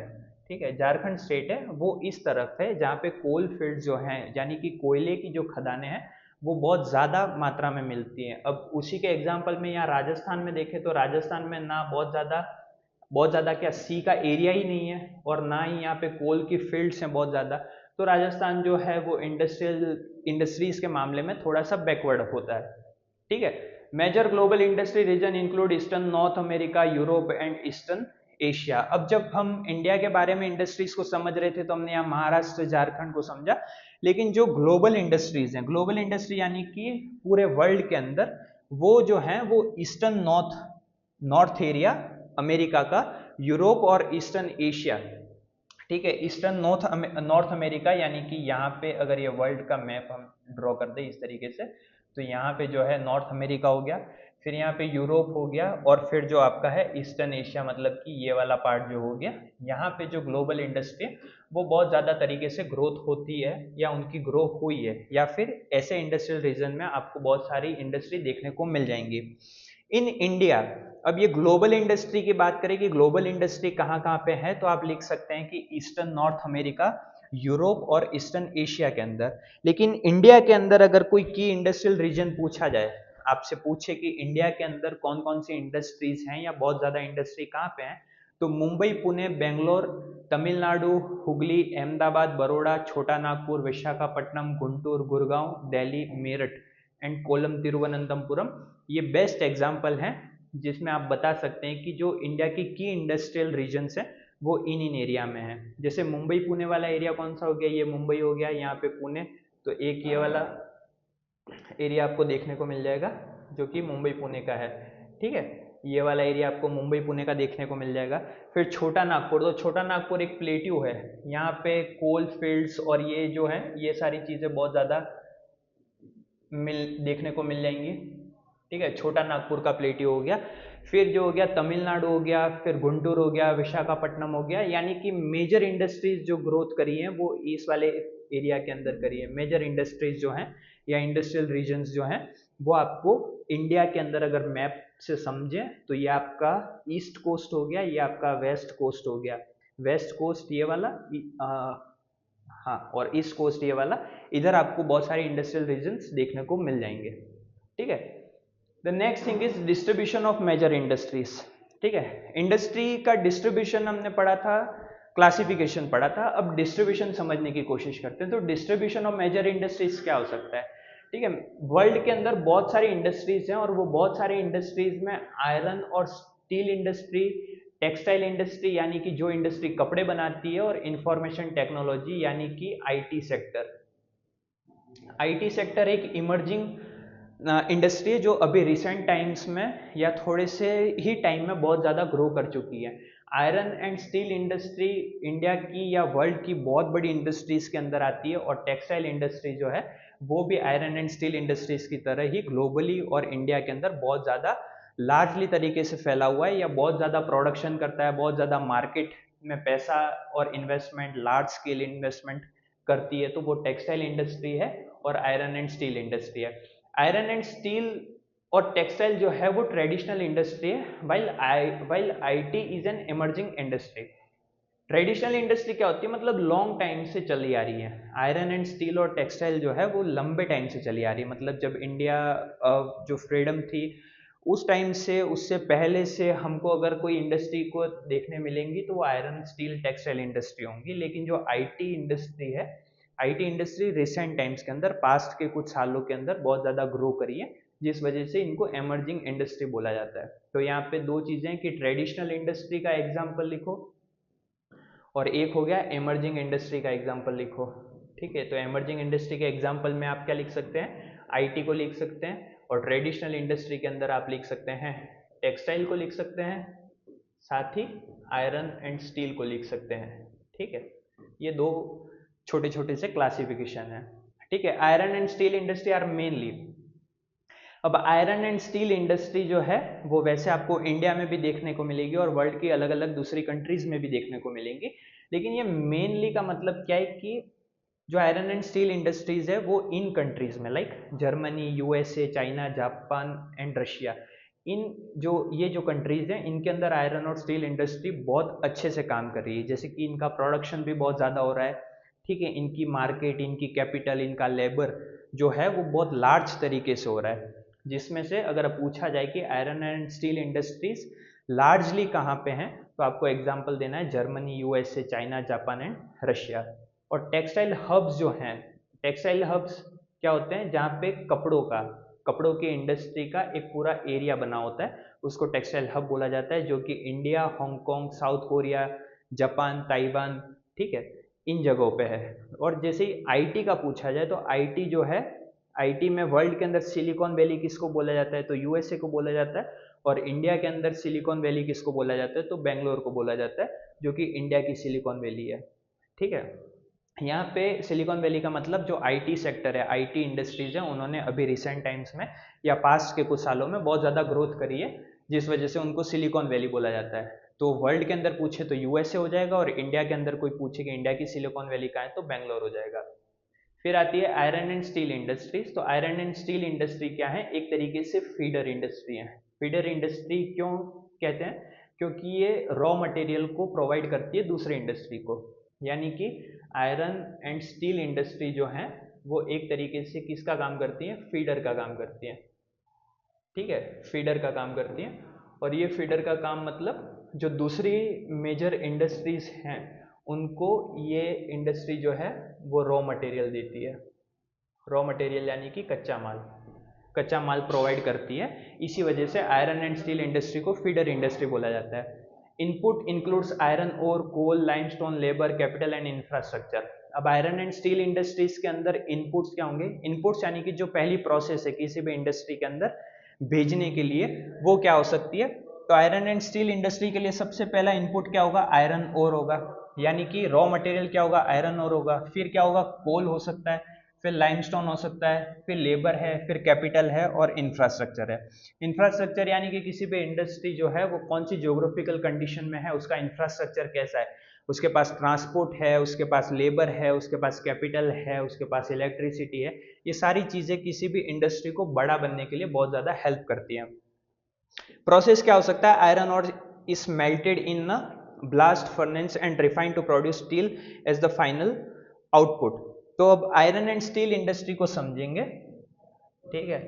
ठीक है, झारखंड स्टेट है वो इस तरफ है जहाँ पे कोल फील्ड जो हैं यानी कि कोयले की जो खदानें हैं वो बहुत ज़्यादा मात्रा में मिलती हैं। अब उसी के एग्जाम्पल में यहाँ राजस्थान में देखें तो राजस्थान में ना बहुत ज़्यादा क्या सी का एरिया ही नहीं है और ना ही यहाँ पे कोल की फील्ड्स हैं बहुत ज़्यादा, तो राजस्थान जो है वो इंडस्ट्रीज के मामले में थोड़ा सा बैकवर्ड होता है। ठीक है, major global industry region include eastern North America, Europe and eastern Asia. अब जब हम इंडिया के बारे में इंडस्ट्रीज को समझ रहे थे तो हमने यहाँ महाराष्ट्र झारखंड को समझा, लेकिन जो ग्लोबल इंडस्ट्रीज हैं, ग्लोबल इंडस्ट्री यानी कि पूरे वर्ल्ड के अंदर, वो जो है वो ईस्टर्न नॉर्थ एरिया अमेरिका का, यूरोप और ईस्टर्न एशिया, ठीक है, ईस्टर्न नॉर्थ अमेरिका यानी कि यहाँ पे अगर ये वर्ल्ड का मैप हम ड्रॉ कर दे इस तरीके से तो यहाँ पे जो है नॉर्थ अमेरिका हो गया, फिर यहाँ पे यूरोप हो गया और फिर जो आपका है ईस्टर्न एशिया, मतलब कि ये वाला पार्ट जो हो गया। यहाँ पे जो ग्लोबल इंडस्ट्री है वो बहुत ज़्यादा तरीके से ग्रोथ होती है या उनकी ग्रो हुई है, या फिर ऐसे इंडस्ट्रियल रीजन में आपको बहुत सारी इंडस्ट्री देखने को मिल जाएंगी। इन इंडिया, अब ये ग्लोबल इंडस्ट्री की बात करें कि ग्लोबल इंडस्ट्री कहाँ कहाँ पे है, तो आप लिख सकते हैं कि ईस्टर्न नॉर्थ अमेरिका, यूरोप और ईस्टर्न एशिया के अंदर। लेकिन इंडिया के अंदर अगर कोई की इंडस्ट्रियल रीजन पूछा जाए, आपसे पूछे कि इंडिया के अंदर कौन कौन सी इंडस्ट्रीज हैं या बहुत ज्यादा इंडस्ट्री कहाँ पे हैं, तो मुंबई, पुणे, बेंगलोर, तमिलनाडु, हुगली, अहमदाबाद, बड़ौदा, छोटा नागपुर, विशाखापट्टनम, गुंटूर, गुड़गांव, दिल्ली, मेरठ एंड कोलम, तिरुवनंतपुरम, ये बेस्ट एग्जाम्पल हैं जिसमें आप बता सकते हैं कि जो इंडिया की इंडस्ट्रियल रीजन्स हैं वो इन एरिया में है। जैसे मुंबई पुणे वाला एरिया कौन सा हो गया, ये मुंबई हो गया, यहाँ पे पुणे, तो एक ये वाला एरिया आपको देखने को मिल जाएगा जो कि मुंबई पुणे का है। ठीक है, ये वाला एरिया आपको मुंबई पुणे का देखने को मिल जाएगा। फिर छोटा नागपुर, तो छोटा नागपुर एक प्लेट्यू है, यहाँ पे कोल फील्ड्स और ये जो है ये सारी चीज़ें बहुत ज़्यादा देखने को मिल जाएंगी। ठीक है, छोटा नागपुर का प्लेट्यू हो गया। फिर जो हो गया तमिलनाडु हो गया, फिर गुंटूर हो गया, विशाखापट्टनम हो गया, यानी कि मेजर इंडस्ट्रीज जो ग्रोथ करी हैं वो इस वाले एरिया के अंदर करी है। मेजर इंडस्ट्रीज जो हैं या इंडस्ट्रियल रीजन्स जो हैं वो आपको इंडिया के अंदर अगर मैप से समझें तो ये आपका ईस्ट कोस्ट हो गया, ये आपका वेस्ट कोस्ट हो गया। वेस्ट कोस्ट ये वाला, हाँ, और ईस्ट कोस्ट ये वाला, इधर आपको बहुत सारे इंडस्ट्रियल रीजन्स देखने को मिल जाएंगे। ठीक है, the next thing is distribution of major industries. ठीक है, इंडस्ट्री का डिस्ट्रीब्यूशन हमने पढ़ा था, क्लासिफिकेशन पढ़ा था, अब डिस्ट्रीब्यूशन समझने की कोशिश करते हैं। तो डिस्ट्रीब्यूशन ऑफ मेजर इंडस्ट्रीज क्या हो सकता है? ठीक है, वर्ल्ड के अंदर बहुत सारी इंडस्ट्रीज हैं और वो बहुत सारी इंडस्ट्रीज में आयरन और स्टील इंडस्ट्री, टेक्सटाइल इंडस्ट्री यानी कि जो इंडस्ट्री कपड़े बनाती है, और इंफॉर्मेशन टेक्नोलॉजी यानी कि आईटी सेक्टर। आईटी सेक्टर एक इमर्जिंग इंडस्ट्री है जो अभी रिसेंट टाइम्स में या थोड़े से ही टाइम में बहुत ज़्यादा ग्रो कर चुकी है। Iron and steel industry India की या वर्ल्ड की बहुत बड़ी इंडस्ट्रीज के अंदर आती है, और टेक्सटाइल इंडस्ट्री जो है वो भी आयरन एंड स्टील इंडस्ट्रीज की तरह ही ग्लोबली और इंडिया के अंदर बहुत ज़्यादा लार्जली तरीके से फैला हुआ है या बहुत ज़्यादा प्रोडक्शन करता है, बहुत ज़्यादा मार्केट में पैसा और इन्वेस्टमेंट, लार्ज स्केल इन्वेस्टमेंट करती है, तो वो टेक्सटाइल इंडस्ट्री है और आयरन एंड स्टील इंडस्ट्री है। आयरन एंड स्टील और टेक्सटाइल जो है वो ट्रेडिशनल इंडस्ट्री है, while IT is an emerging industry. Traditional industry क्या होती है, मतलब लॉन्ग टाइम से चली आ रही है। आयरन एंड स्टील और टेक्सटाइल जो है वो लंबे टाइम से चली आ रही है, मतलब जब इंडिया जो फ्रीडम थी उस टाइम से, उससे पहले से हमको अगर कोई इंडस्ट्री को देखने मिलेंगी तो वो आयरन स्टील टेक्सटाइल इंडस्ट्री होंगी। लेकिन जो आईटी इंडस्ट्री है, आईटी इंडस्ट्री रिसेंट टाइम्स के अंदर, पास्ट के कुछ सालों के अंदर बहुत ज़्यादा ग्रो करी है, जिस वजह से इनको एमर्जिंग इंडस्ट्री बोला जाता है। तो यहाँ पे दो चीज़ें कि ट्रेडिशनल इंडस्ट्री का एग्जाम्पल लिखो और एक हो गया एमर्जिंग इंडस्ट्री का एग्जाम्पल लिखो। ठीक है, तो एमर्जिंग इंडस्ट्री के एग्जाम्पल में आप क्या लिख सकते हैं, आईटी को लिख सकते हैं, और ट्रेडिशनल इंडस्ट्री के अंदर आप लिख सकते हैं टेक्सटाइल को लिख सकते हैं, साथ ही आयरन एंड स्टील को लिख सकते हैं। ठीक है, ये दो छोटे छोटे से क्लासिफिकेशन है, ठीक है। Iron and steel industry are mainly, अब आयरन एंड स्टील इंडस्ट्री जो है वो वैसे आपको इंडिया में भी देखने को मिलेगी और वर्ल्ड की अलग अलग दूसरी कंट्रीज में भी देखने को मिलेंगी, लेकिन ये मेनली का मतलब क्या है कि जो आयरन एंड स्टील इंडस्ट्रीज है वो इन कंट्रीज में like Germany, USA, China, Japan and Russia, इन ये जो कंट्रीज हैं इनके अंदर आयरन और स्टील इंडस्ट्री बहुत अच्छे से काम कर रही है, जैसे कि इनका प्रोडक्शन भी बहुत ज़्यादा हो रहा है, ठीक है। इनकी मार्केट, इनकी कैपिटल, इनका लेबर जो है वो बहुत लार्ज तरीके से हो रहा है, जिसमें से अगर पूछा जाए कि iron and steel industries largely कहाँ पे हैं, तो आपको एग्जांपल देना है Germany, USA, China, Japan and Russia. और टेक्सटाइल हब्स जो हैं, टेक्सटाइल हब्स क्या होते हैं, जहाँ पे कपड़ों की इंडस्ट्री का एक पूरा एरिया बना होता है, उसको टेक्सटाइल हब बोला जाता है, जो कि India, Hong Kong, south Korea, Japan, Taiwan, ठीक है, इन जगहों पे है। और जैसे ही आईटी का पूछा जाए तो आईटी जो है, आईटी में वर्ल्ड के अंदर सिलिकॉन वैली किसको बोला जाता है, तो यूएसए को बोला जाता है। और इंडिया के अंदर सिलिकॉन वैली किसको बोला जाता है, तो बेंगलोर को बोला जाता है, जो कि इंडिया की सिलिकॉन वैली है, ठीक है। यहाँ पे सिलिकॉन वैली का मतलब जो आईटी सेक्टर है, आईटी इंडस्ट्रीज है, उन्होंने अभी रिसेंट टाइम्स में या पास्ट के कुछ सालों में बहुत ज़्यादा ग्रोथ करी है, जिस वजह से उनको सिलिकॉन वैली बोला जाता है। तो वर्ल्ड के अंदर पूछे तो यूएसए हो जाएगा, और इंडिया के अंदर कोई पूछे कि इंडिया की सिलिकॉन वैली कहाँ है, तो बेंगलोर हो जाएगा। फिर आती है आयरन एंड स्टील इंडस्ट्रीज। तो आयरन एंड स्टील इंडस्ट्री क्या है, एक तरीके से फीडर इंडस्ट्री है। फीडर इंडस्ट्री क्यों कहते हैं, क्योंकि ये रॉ मटेरियल को प्रोवाइड करती है दूसरे इंडस्ट्री को, यानी कि आयरन एंड स्टील इंडस्ट्री जो है वो एक तरीके से किसका काम करती है, फीडर का काम करती है, ठीक है, फीडर का काम करती है। और ये फीडर का काम मतलब जो दूसरी मेजर इंडस्ट्रीज हैं उनको ये इंडस्ट्री जो है वो रॉ मटेरियल देती है, रॉ मटेरियल यानी कि कच्चा माल प्रोवाइड करती है। इसी वजह से आयरन एंड स्टील इंडस्ट्री को फीडर इंडस्ट्री बोला जाता है। Input includes iron ore, coal, limestone, labour, capital and infrastructure. अब आयरन एंड स्टील इंडस्ट्रीज के अंदर इनपुट्स क्या होंगे, इनपुट्स यानी कि जो पहली प्रोसेस है किसी भी इंडस्ट्री के अंदर भेजने के लिए, वो क्या हो सकती है, तो आयरन एंड स्टील इंडस्ट्री के लिए सबसे पहला इनपुट क्या होगा, आयरन ओर होगा, यानी कि रॉ मटेरियल क्या होगा, आयरन ओर होगा। फिर क्या होगा, कोल हो सकता है, फिर लाइमस्टोन हो सकता है, फिर लेबर है, फिर कैपिटल है और इंफ्रास्ट्रक्चर है। इंफ्रास्ट्रक्चर यानी कि किसी भी इंडस्ट्री जो है वो कौन सी ज्योग्राफिकल कंडीशन में है, उसका इंफ्रास्ट्रक्चर कैसा है, उसके पास ट्रांसपोर्ट है, उसके पास लेबर है, उसके पास कैपिटल है, उसके पास इलेक्ट्रिसिटी है। ये सारी चीजें किसी भी इंडस्ट्री को बड़ा बनने के लिए बहुत ज्यादा हेल्प करती हैं। प्रोसेस क्या हो सकता है, iron ore is melted in a blast furnace and refined to produce steel as the final output. तो अब आयरन एंड स्टील इंडस्ट्री को समझेंगे, ठीक है,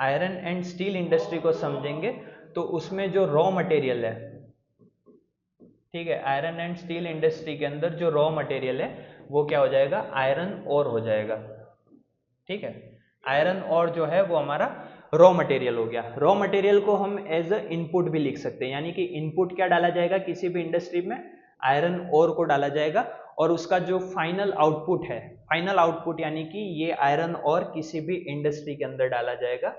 आयरन एंड स्टील इंडस्ट्री को समझेंगे तो उसमें जो रॉ मटेरियल है, ठीक है, आयरन एंड स्टील इंडस्ट्री के अंदर जो रॉ मटेरियल है वो क्या हो जाएगा, आयरन ओर हो जाएगा, ठीक है। आयरन ओर जो है वो हमारा रॉ मटेरियल हो गया। रॉ मटेरियल को हम एज अ इनपुट भी लिख सकते हैं, यानी कि इनपुट क्या डाला जाएगा किसी भी इंडस्ट्री में, आयरन ओर को डाला जाएगा, और उसका जो फाइनल आउटपुट है, फाइनल आउटपुट यानी कि ये आयरन और किसी भी इंडस्ट्री के अंदर डाला जाएगा।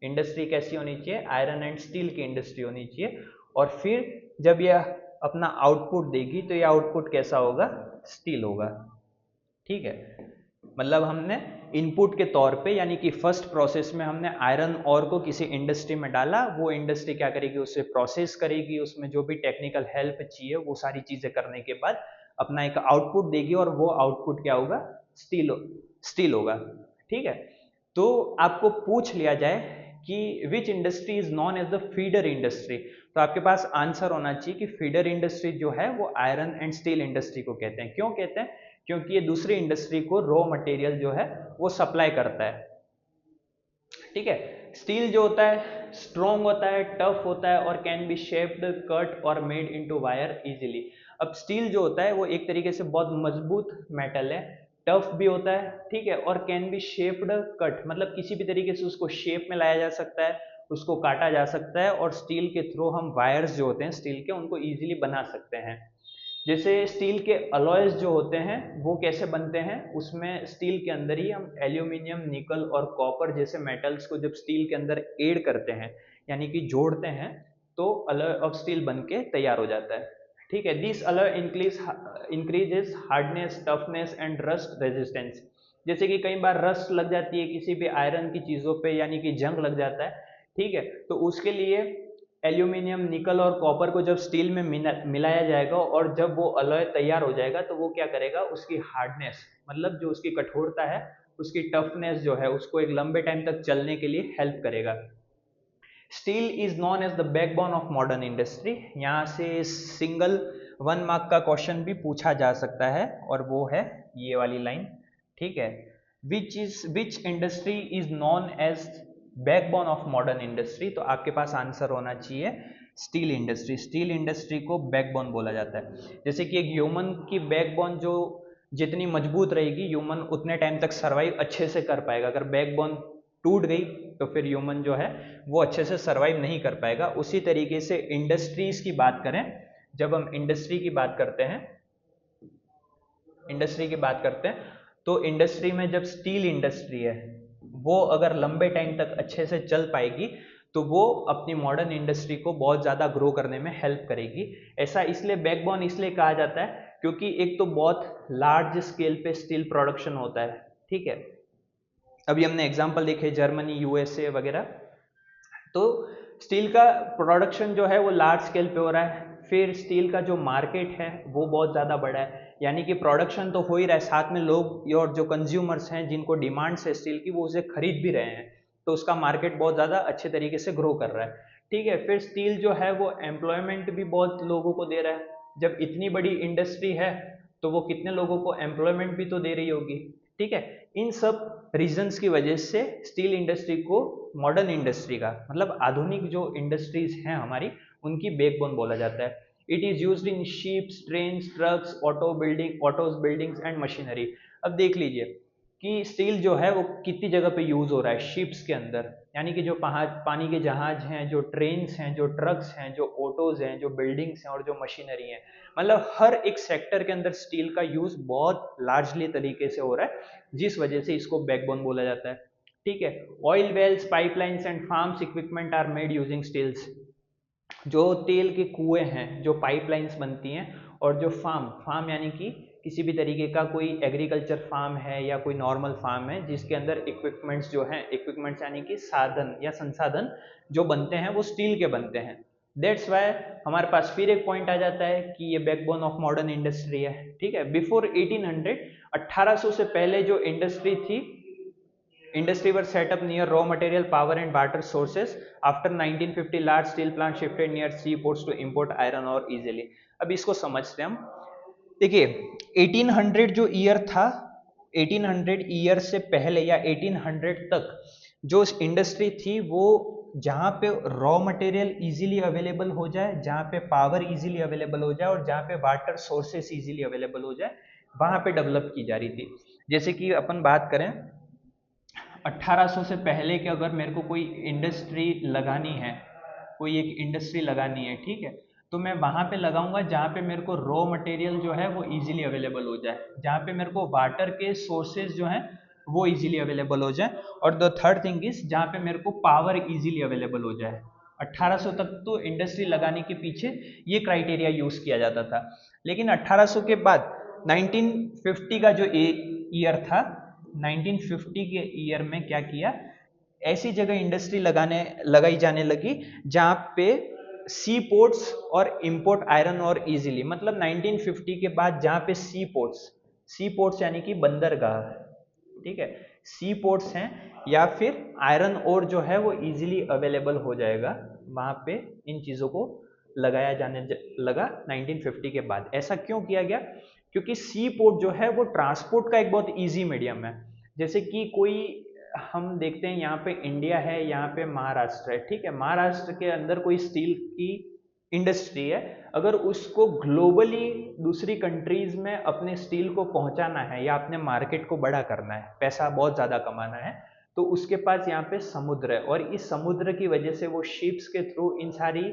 इंडस्ट्री कैसी होनी चाहिए, आयरन एंड स्टील की इंडस्ट्री होनी चाहिए। और फिर जब यह अपना आउटपुट देगी तो ये आउटपुट कैसा होगा, स्टील होगा, ठीक है। मतलब हमने इनपुट के तौर पे, यानी कि फर्स्ट प्रोसेस में हमने आयरन ओर को किसी इंडस्ट्री में डाला, वो इंडस्ट्री क्या करेगी, उसे प्रोसेस करेगी, उसमें जो भी टेक्निकल हेल्प चाहिए वो सारी चीजें करने के बाद अपना एक आउटपुट देगी, और वो आउटपुट क्या होगा, स्टील होगा, ठीक है। तो आपको पूछ लिया जाए कि which industry is known as the feeder industry, तो आपके पास आंसर होना चाहिए कि फीडर इंडस्ट्री जो है वो आयरन एंड स्टील इंडस्ट्री को कहते हैं। क्यों कहते हैं, क्योंकि ये दूसरी इंडस्ट्री को रॉ मटेरियल जो है वो सप्लाई करता है, ठीक है। स्टील जो होता है स्ट्रॉन्ग होता है, टफ होता है, और कैन बी शेप्ड, कट और मेड इनटू वायर इजीली। अब स्टील जो होता है वो एक तरीके से बहुत मजबूत मेटल है, टफ भी होता है, ठीक है, और कैन बी शेप्ड, कट मतलब किसी भी तरीके से उसको शेप में लाया जा सकता है, उसको काटा जा सकता है, और स्टील के थ्रू हम वायर्स जो होते हैं स्टील के उनको इजीली बना सकते हैं। जैसे स्टील के अलॉयज जो होते हैं वो कैसे बनते हैं, उसमें स्टील के अंदर ही हम एल्यूमिनियम, निकल और कॉपर जैसे मेटल्स को जब स्टील के अंदर ऐड करते हैं, यानी कि जोड़ते हैं, तो अलॉय ऑफ स्टील बन के तैयार हो जाता है, ठीक है। This alloy increases hardness, toughness and rust resistance. जैसे कि कई बार रस्ट लग जाती है किसी भी आयरन की चीज़ों पे, यानी कि जंग लग जाता है, ठीक है, तो उसके लिए एल्यूमिनियम, निकल और कॉपर को जब स्टील में मिलाया जाएगा और जब वो अलॉय तैयार हो जाएगा तो वो क्या करेगा, उसकी हार्डनेस मतलब जो उसकी कठोरता है, उसकी टफनेस जो है उसको एक लंबे टाइम तक चलने के लिए हेल्प करेगा। Steel is known as the backbone of modern industry. यहाँ से सिंगल 1 मार्क का क्वेश्चन भी पूछा जा सकता है और वो है ये वाली लाइन, ठीक है। Which industry is known as backbone of modern industry, तो आपके पास आंसर होना चाहिए स्टील इंडस्ट्री। स्टील इंडस्ट्री को बैकबोन बोला जाता है। जैसे कि एक ह्यूमन की बैकबोन जो जितनी मजबूत रहेगी, ह्यूमन उतने टाइम तक सर्वाइव अच्छे से कर पाएगा। अगर बैकबोन टूट गई तो फिर ह्यूमन जो है वो अच्छे से सर्वाइव नहीं कर पाएगा। उसी तरीके से इंडस्ट्रीज की बात करें, जब हम इंडस्ट्री की बात करते हैं, तो इंडस्ट्री में जब स्टील इंडस्ट्री है वो अगर लंबे टाइम तक अच्छे से चल पाएगी तो वो अपनी मॉडर्न इंडस्ट्री को बहुत ज़्यादा ग्रो करने में हेल्प करेगी। ऐसा इसलिए बैकबोन इसलिए कहा जाता है क्योंकि एक तो बहुत लार्ज स्केल पे स्टील प्रोडक्शन होता है, ठीक है। अभी हमने एग्जांपल देखे जर्मनी, यूएसए वगैरह, तो स्टील का प्रोडक्शन जो है वो लार्ज स्केल पे हो रहा है। फिर स्टील का जो मार्केट है वो बहुत ज़्यादा बड़ा है, यानी कि प्रोडक्शन तो हो ही रहा है, साथ में लोग और जो कंज्यूमर्स हैं जिनको डिमांड्स है स्टील की वो उसे खरीद भी रहे हैं, तो उसका मार्केट बहुत ज़्यादा अच्छे तरीके से ग्रो कर रहा है, ठीक है। फिर स्टील जो है वो एम्प्लॉयमेंट भी बहुत लोगों को दे रहा है। जब इतनी बड़ी इंडस्ट्री है तो वो कितने लोगों को एम्प्लॉयमेंट भी तो दे रही होगी, ठीक है। इन सब रीजंस की वजह से स्टील इंडस्ट्री को मॉडर्न इंडस्ट्री का मतलब आधुनिक जो इंडस्ट्रीज हैं हमारी उनकी बैकबोन बोला जाता है। It is used in ships, trains, trucks, autos, buildings and machinery. अब देख लीजिए कि स्टील जो है वो कितनी जगह पे यूज हो रहा है शिप्स के अंदर, यानी कि जो पानी के जहाज हैं, जो ट्रेन्स हैं, जो ट्रक्स हैं, जो ऑटोज हैं, जो बिल्डिंग्स हैं और जो मशीनरी हैं, मतलब हर एक सेक्टर के अंदर स्टील का यूज बहुत लार्जली तरीके से हो रहा है, जिस वजह से इसको बैकबोन बोला जाता है, ठीक है। Oil wells, pipelines and farms equipment are made using steels. जो तेल के कुएं हैं, जो पाइपलाइंस बनती हैं और जो फार्म यानी कि किसी भी तरीके का कोई एग्रीकल्चर फार्म है या कोई नॉर्मल फार्म है जिसके अंदर इक्विपमेंट्स जो हैं, इक्विपमेंट्स यानी कि साधन या संसाधन जो बनते हैं वो स्टील के बनते हैं। दैट्स वाई हमारे पास फिर एक पॉइंट आ जाता है कि ये बैकबोन ऑफ मॉडर्न इंडस्ट्री है, ठीक है। बिफोर 1800, 1800 से पहले जो इंडस्ट्री थी, industry were set up near raw material, power and barter sources. After 1950 large steel plant shifted near seaports to import iron ore easily. अब इसको समझते हैं हम। देखिए 1800 जो ईयर था, 1800 ईयर से पहले या 1800 तक जो इंडस्ट्री थी वो जहाँ पे रॉ मटेरियल इजीली अवेलेबल हो जाए, जहाँ पे पावर इजीली अवेलेबल हो जाए और जहाँ पे वाटर सोर्सेस इजीली अवेलेबल हो जाए, वहाँ पे डेवलप की जा रही थी। जैसे कि अपन बात करें 1800 से पहले के, अगर मेरे को कोई इंडस्ट्री लगानी है, कोई एक इंडस्ट्री लगानी है, ठीक है, तो मैं वहाँ पे लगाऊंगा जहाँ पे मेरे को रॉ मटेरियल जो है वो इजीली अवेलेबल हो जाए, जहाँ पे मेरे को वाटर के सोर्सेज जो हैं वो इजीली अवेलेबल हो जाए, और द थर्ड थिंग इज जहाँ पे मेरे को पावर इजीली अवेलेबल हो जाए। 1800 तक तो इंडस्ट्री लगाने के पीछे ये क्राइटेरिया यूज किया जाता था। लेकिन 1800 के बाद 1950 का जो ईयर था, 1950 के ईयर में क्या किया, ऐसी जगह इंडस्ट्री लगाई जाने लगी जहाँ पे सी पोर्ट्स और इंपोर्ट आयरन और इजीली, मतलब 1950 के बाद जहाँ पे सी पोर्ट्स यानी कि बंदरगाह, ठीक है, सी पोर्ट्स हैं या फिर आयरन और जो है वो इजीली अवेलेबल हो जाएगा, वहाँ पे इन चीज़ों को लगाया जाने लगा 1950 के बाद। ऐसा क्यों किया गया? क्योंकि सी पोर्ट जो है वो ट्रांसपोर्ट का एक बहुत इजी मीडियम है। जैसे कि कोई हम देखते हैं यहाँ पे इंडिया है, यहाँ पे महाराष्ट्र है, ठीक है, महाराष्ट्र के अंदर कोई स्टील की इंडस्ट्री है, अगर उसको ग्लोबली दूसरी कंट्रीज में अपने स्टील को पहुंचाना है या अपने मार्केट को बड़ा करना है, पैसा बहुत ज़्यादा कमाना है, तो उसके पास यहाँ पे समुद्र है और इस समुद्र की वजह से वो शिप्स के थ्रू इन सारी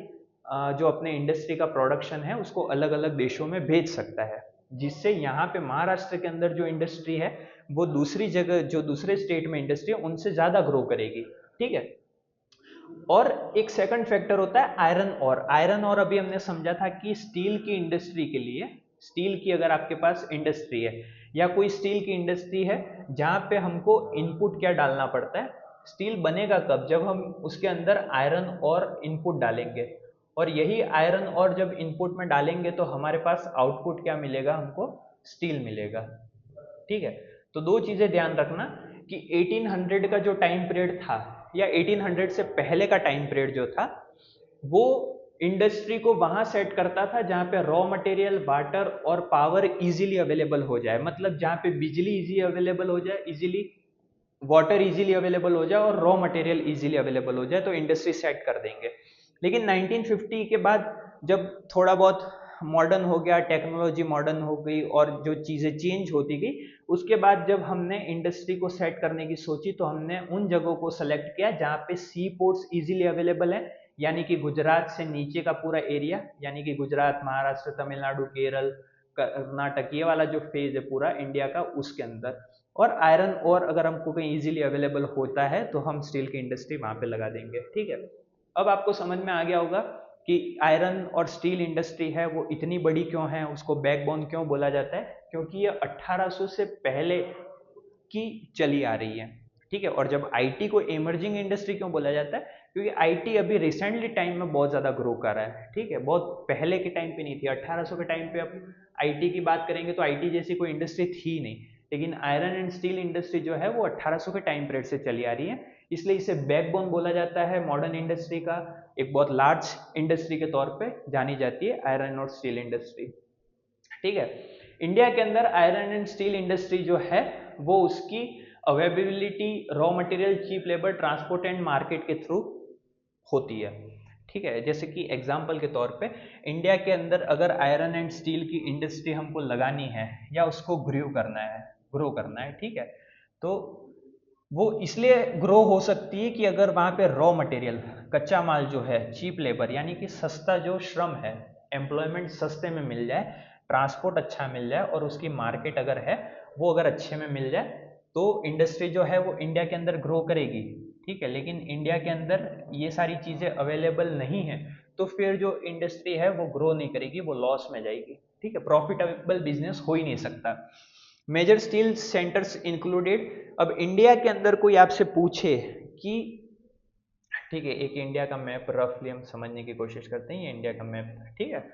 जो अपने इंडस्ट्री का प्रोडक्शन है उसको अलग अलग देशों में भेज सकता है, जिससे यहाँ पे महाराष्ट्र के अंदर जो इंडस्ट्री है वो दूसरी जगह जो दूसरे स्टेट में इंडस्ट्री है उनसे ज़्यादा ग्रो करेगी, ठीक है। और एक सेकंड फैक्टर होता है आयरन और। आयरन और अभी हमने समझा था कि स्टील की इंडस्ट्री के लिए, स्टील की अगर आपके पास इंडस्ट्री है या कोई स्टील की इंडस्ट्री है जहां पे हमको इनपुट क्या डालना पड़ता है, स्टील बनेगा कब, जब हम उसके अंदर आयरन और इनपुट डालेंगे, और यही आयरन और जब इनपुट में डालेंगे तो हमारे पास आउटपुट क्या मिलेगा, हमको स्टील मिलेगा। ठीक है, तो दो चीजें ध्यान रखना कि 1800 का जो टाइम पीरियड था या 1800 से पहले का टाइम पीरियड जो था वो इंडस्ट्री को वहां सेट करता था जहां पे रॉ मटेरियल, वाटर और पावर इजीली अवेलेबल हो जाए, मतलब जहां पे बिजली इजी अवेलेबल हो जाए, इजीली वाटर इजीली अवेलेबल हो जाए और रॉ मटेरियल इजीली अवेलेबल हो जाए, तो इंडस्ट्री सेट कर देंगे। लेकिन 1950 के बाद जब थोड़ा बहुत मॉडर्न हो गया, टेक्नोलॉजी मॉडर्न हो गई और जो चीज़ें चेंज होती गई, उसके बाद जब हमने इंडस्ट्री को सेट करने की सोची तो हमने उन जगहों को सेलेक्ट किया जहाँ पे सी पोर्ट्स इजीली अवेलेबल है, यानी कि गुजरात से नीचे का पूरा एरिया, यानी कि गुजरात, महाराष्ट्र, तमिलनाडु, केरल, कर्नाटक, ये वाला जो फेज है पूरा इंडिया का, उसके अंदर। और आयरन और अगर हमको कहीं इजीली अवेलेबल होता है तो हम स्टील की इंडस्ट्री वहां पे लगा देंगे। ठीक है, अब आपको समझ में आ गया होगा कि आयरन और स्टील इंडस्ट्री है वो इतनी बड़ी क्यों है, उसको बैकबोन क्यों बोला जाता है, क्योंकि ये 1800 से पहले की चली आ रही है। ठीक है, और जब आईटी को इमर्जिंग इंडस्ट्री क्यों बोला जाता है, क्योंकि आईटी अभी रिसेंटली टाइम में बहुत ज्यादा ग्रो कर रहा है। ठीक है, बहुत पहले के टाइम पे नहीं थी, 1800 के टाइम पे अब आईटी की बात करेंगे तो आईटी जैसी कोई इंडस्ट्री थी नहीं, लेकिन आयरन एंड स्टील इंडस्ट्री जो है वो 1800 के टाइम पीरियड से चली आ रही है, इसलिए इसे बैकबोन बोला जाता है मॉडर्न इंडस्ट्री का। एक बहुत लार्ज इंडस्ट्री के तौर पे जानी जाती है आयरन और स्टील इंडस्ट्री। ठीक है, इंडिया के अंदर आयरन एंड स्टील इंडस्ट्री जो है वो उसकी availability, raw material, cheap labour, transport and market के थ्रू होती है। ठीक है, जैसे कि एग्जांपल के तौर पे इंडिया के अंदर अगर आयरन एंड स्टील की इंडस्ट्री हमको लगानी है या उसको ग्रो करना है, ठीक है, तो वो इसलिए ग्रो हो सकती है कि अगर वहां पे रॉ मटेरियल, कच्चा माल जो है, चीप लेबर यानी कि सस्ता जो श्रम है, एम्प्लॉयमेंट सस्ते में मिल जाए, ट्रांसपोर्ट अच्छा मिल जाए और उसकी मार्केट अगर है वो अगर अच्छे में मिल जाए तो इंडस्ट्री जो है वो इंडिया के अंदर ग्रो करेगी। ठीक है, लेकिन इंडिया के अंदर ये सारी चीज़ें अवेलेबल नहीं है तो फिर जो इंडस्ट्री है वो ग्रो नहीं करेगी, वो लॉस में जाएगी। ठीक है, प्रॉफिटेबल बिजनेस हो ही नहीं सकता। मेजर स्टील सेंटर्स इंक्लूडेड, अब इंडिया के अंदर कोई आपसे पूछे कि, ठीक है, एक इंडिया का मैप रफली हम समझने की कोशिश करते हैं, ये इंडिया का मैप है। ठीक है,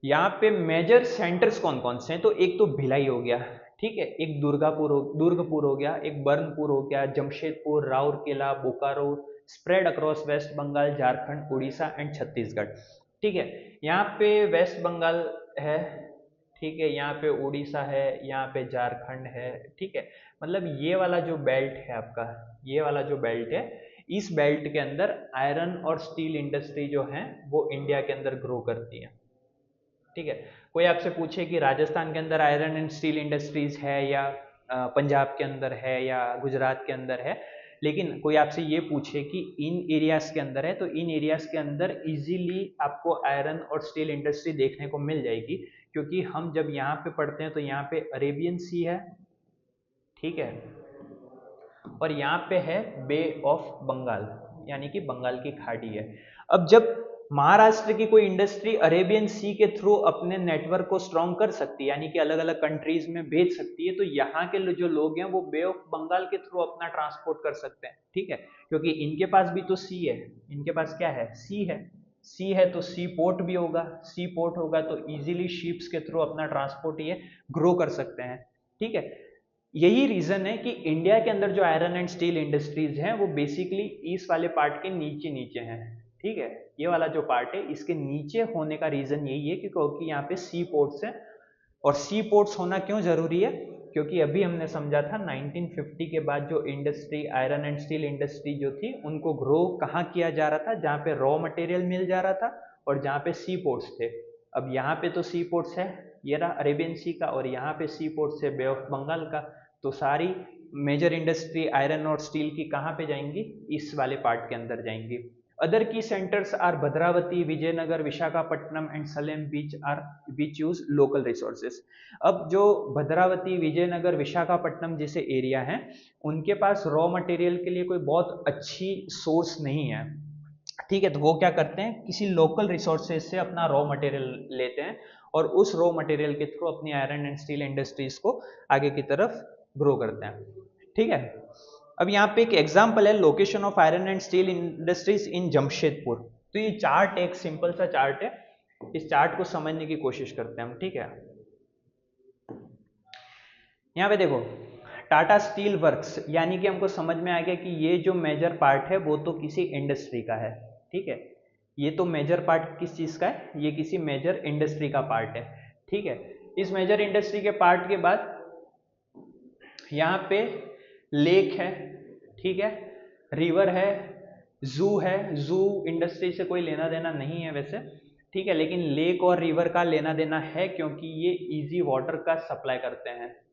यहाँ पे मेजर सेंटर्स कौन कौन से हैं, तो एक तो भिलाई हो गया, ठीक है, एक दुर्गपुर हो गया, एक बर्नपुर हो गया, Jamshedpur, Rourkela, Bokaro, spread across West Bengal, Jharkhand, Orissa and Chhattisgarh. ठीक है, यहाँ पे वेस्ट बंगाल है, ठीक है, यहाँ पे उड़ीसा है, यहाँ पे झारखंड है। ठीक है, मतलब ये वाला जो बेल्ट है आपका, ये वाला जो बेल्ट है, इस बेल्ट के अंदर आयरन और स्टील इंडस्ट्री जो है वो इंडिया के अंदर ग्रो करती है। ठीक है, कोई आपसे पूछे कि राजस्थान के अंदर आयरन एंड स्टील इंडस्ट्रीज है या पंजाब के अंदर है या गुजरात के अंदर है, लेकिन कोई आपसे ये पूछे कि इन एरियाज के अंदर है, तो इन एरियाज के अंदर इजीली आपको आयरन और स्टील इंडस्ट्री देखने को मिल जाएगी, क्योंकि हम जब यहाँ पे पढ़ते हैं तो यहाँ पे अरेबियन सी है, ठीक है, और यहाँ पे है बे ऑफ बंगाल, यानी कि बंगाल की खाड़ी है। अब जब महाराष्ट्र की कोई इंडस्ट्री अरेबियन सी के थ्रू अपने नेटवर्क को स्ट्रॉन्ग कर सकती है, यानी कि अलग अलग कंट्रीज में भेज सकती है, तो यहाँ के जो लोग हैं वो बे ऑफ बंगाल के थ्रू अपना ट्रांसपोर्ट कर सकते हैं। ठीक है, क्योंकि इनके पास भी तो सी है, इनके पास क्या है, सी है तो सी पोर्ट भी होगा, सी पोर्ट होगा तो इजीली शिप्स के थ्रू अपना ट्रांसपोर्ट ये ग्रो कर सकते हैं। ठीक है, यही रीजन है कि इंडिया के अंदर जो आयरन एंड स्टील इंडस्ट्रीज हैं वो बेसिकली इस वाले पार्ट के नीचे नीचे हैं। ठीक है, ये वाला जो पार्ट है इसके नीचे होने का रीजन यही है क्योंकि यहाँ पे सी पोर्ट्स हैं, और सी पोर्ट्स होना क्यों जरूरी है, क्योंकि अभी हमने समझा था 1950 के बाद जो industry, iron and steel industry जो थी, उनको ग्रो कहाँ किया जा रहा था, जहाँ पे रॉ मटेरियल मिल जा रहा था और जहाँ पे सी पोर्ट्स थे। अब यहाँ पे तो सी पोर्ट्स है, ये रहा अरेबियन सी का, और यहाँ पे सी पोर्ट्स है बे ऑफ बंगाल का, तो सारी मेजर इंडस्ट्री आयरन और स्टील की कहाँ पे जाएंगी, इस वाले पार्ट के अंदर जाएंगी। Other key centres are Bhadravati, Vijayanagar, Visakhapatnam and Salem which use local resources. अब जो भद्रावती, विजयनगर, विशाखापट्टनम जैसे एरिया हैं, उनके पास रॉ मटेरियल के लिए कोई बहुत अच्छी सोर्स नहीं है। ठीक है, तो वो क्या करते हैं, किसी लोकल रिसोर्सेज से अपना रॉ मटेरियल लेते हैं और उस रॉ मटेरियल के थ्रू अपनी आयरन एंड स्टील इंडस्ट्रीज को आगे की तरफ ग्रो करते हैं। ठीक है, अब यहाँ पे एक एग्जांपल है, location of iron and steel industries इन जमशेदपुर। तो ये चार्ट एक सिंपल सा चार्ट है, इस चार्ट को समझने की कोशिश करते हैं हम। ठीक है, यहाँ पे देखो टाटा स्टील वर्क्स, यानी कि हमको समझ में आ गया कि ये जो मेजर पार्ट है वो तो किसी इंडस्ट्री का है। ठीक है, ये तो मेजर पार्ट किस चीज़ का है, ये किसी मेजर इंडस्ट्री का पार्ट है। ठीक है, इस मेजर इंडस्ट्री के पार्ट के बाद यहाँ पे लेक है, ठीक है, रिवर है, जू है। जू इंडस्ट्री से कोई लेना देना नहीं है वैसे, ठीक है, लेकिन लेक और रिवर का लेना देना है क्योंकि ये इजी वाटर का सप्लाई करते हैं,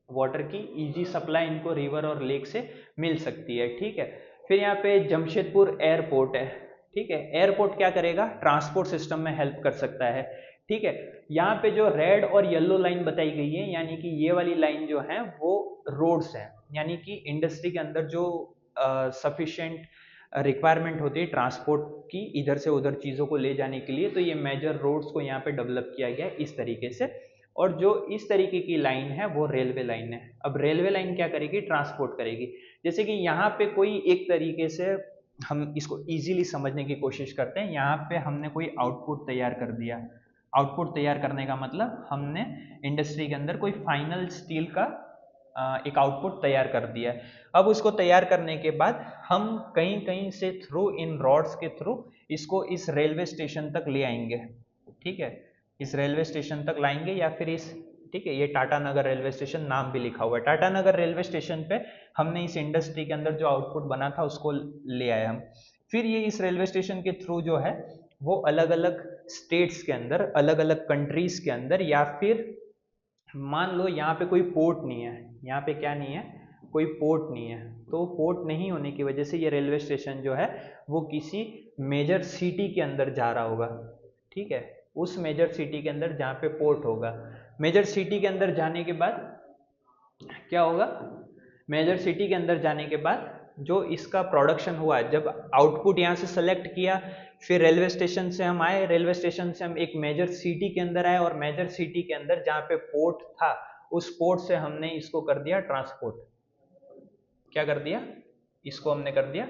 वाटर की इजी सप्लाई इनको रिवर और लेक से मिल सकती है। ठीक है, फिर यहाँ पे जमशेदपुर एयरपोर्ट है। ठीक है, एयरपोर्ट क्या करेगा, ट्रांसपोर्ट सिस्टम में हेल्प कर सकता है। ठीक है, यहाँ पे जो रेड और येलो लाइन बताई गई है, यानी कि ये वाली लाइन जो है वो रोड्स है, यानी कि इंडस्ट्री के अंदर जो सफिशिएंट रिक्वायरमेंट होती है ट्रांसपोर्ट की इधर से उधर चीज़ों को ले जाने के लिए, तो ये मेजर रोड्स को यहाँ पे डेवलप किया गया है इस तरीके से। और जो इस तरीके की लाइन है वो रेलवे लाइन है। अब रेलवे लाइन क्या करेगी, ट्रांसपोर्ट करेगी। जैसे कि यहाँ पे कोई एक तरीके से हम इसको इजीली समझने की कोशिश करते हैं, यहाँ पे हमने कोई आउटपुट तैयार कर दिया। आउटपुट तैयार करने का मतलब हमने इंडस्ट्री के अंदर कोई फाइनल स्टील का एक आउटपुट तैयार कर दिया है। अब उसको तैयार करने के बाद हम कहीं कहीं से थ्रू इन रॉड्स के थ्रू इसको इस रेलवे स्टेशन तक ले आएंगे। ठीक है, इस रेलवे स्टेशन तक लाएंगे या फिर इस, ठीक है, ये टाटा नगर रेलवे स्टेशन नाम भी लिखा हुआ है, टाटा नगर रेलवे स्टेशन पे हमने इस इंडस्ट्री के अंदर जो आउटपुट बना था उसको ले आए हम। फिर ये इस रेलवे स्टेशन के थ्रू जो है वो अलग अलग स्टेट्स के अंदर, अलग अलग कंट्रीज के अंदर, या फिर मान लो यहाँ पे कोई पोर्ट नहीं है, यहाँ पे क्या नहीं है, कोई पोर्ट नहीं है, तो पोर्ट नहीं होने की वजह से ये रेलवे स्टेशन जो है वो किसी मेजर सिटी के अंदर जा रहा होगा। ठीक है, उस मेजर सिटी के अंदर जहाँ पे पोर्ट होगा। मेजर सिटी के अंदर जाने के बाद क्या होगा, मेजर सिटी के अंदर जाने के बाद जो इसका प्रोडक्शन हुआ, जब आउटपुट यहाँ से सेलेक्ट किया, फिर रेलवे स्टेशन से हम आए, रेलवे स्टेशन से हम एक मेजर सिटी के अंदर आए, और मेजर सिटी के अंदर जहाँ पे पोर्ट था उस पोर्ट से हमने इसको कर दिया ट्रांसपोर्ट। क्या कर दिया, इसको हमने कर दिया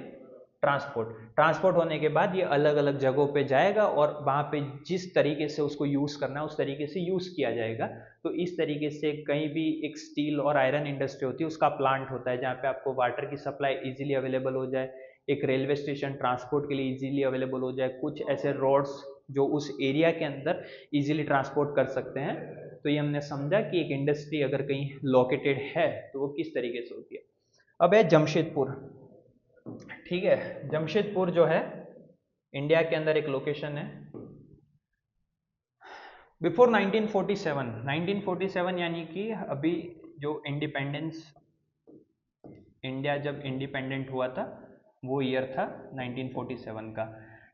ट्रांसपोर्ट। ट्रांसपोर्ट होने के बाद ये अलग अलग जगहों पे जाएगा और वहाँ पे जिस तरीके से उसको यूज़ करना है उस तरीके से यूज़ किया जाएगा। तो इस तरीके से कहीं भी एक स्टील और आयरन इंडस्ट्री होती है, उसका प्लांट होता है जहाँ पे आपको वाटर की सप्लाई इजीली अवेलेबल हो जाए, एक रेलवे स्टेशन ट्रांसपोर्ट के लिए इजीली अवेलेबल हो जाए, कुछ ऐसे रोड्स जो उस एरिया के अंदर इजीली ट्रांसपोर्ट कर सकते हैं। तो ये हमने समझा कि एक इंडस्ट्री अगर कहीं लोकेटेड है तो वो किस तरीके से होती है। अब है जमशेदपुर। ठीक है, जमशेदपुर जो है इंडिया के अंदर एक लोकेशन है। बिफोर 1947 यानी कि अभी जो इंडिपेंडेंस, इंडिया जब इंडिपेंडेंट हुआ था वो ईयर था 1947 का।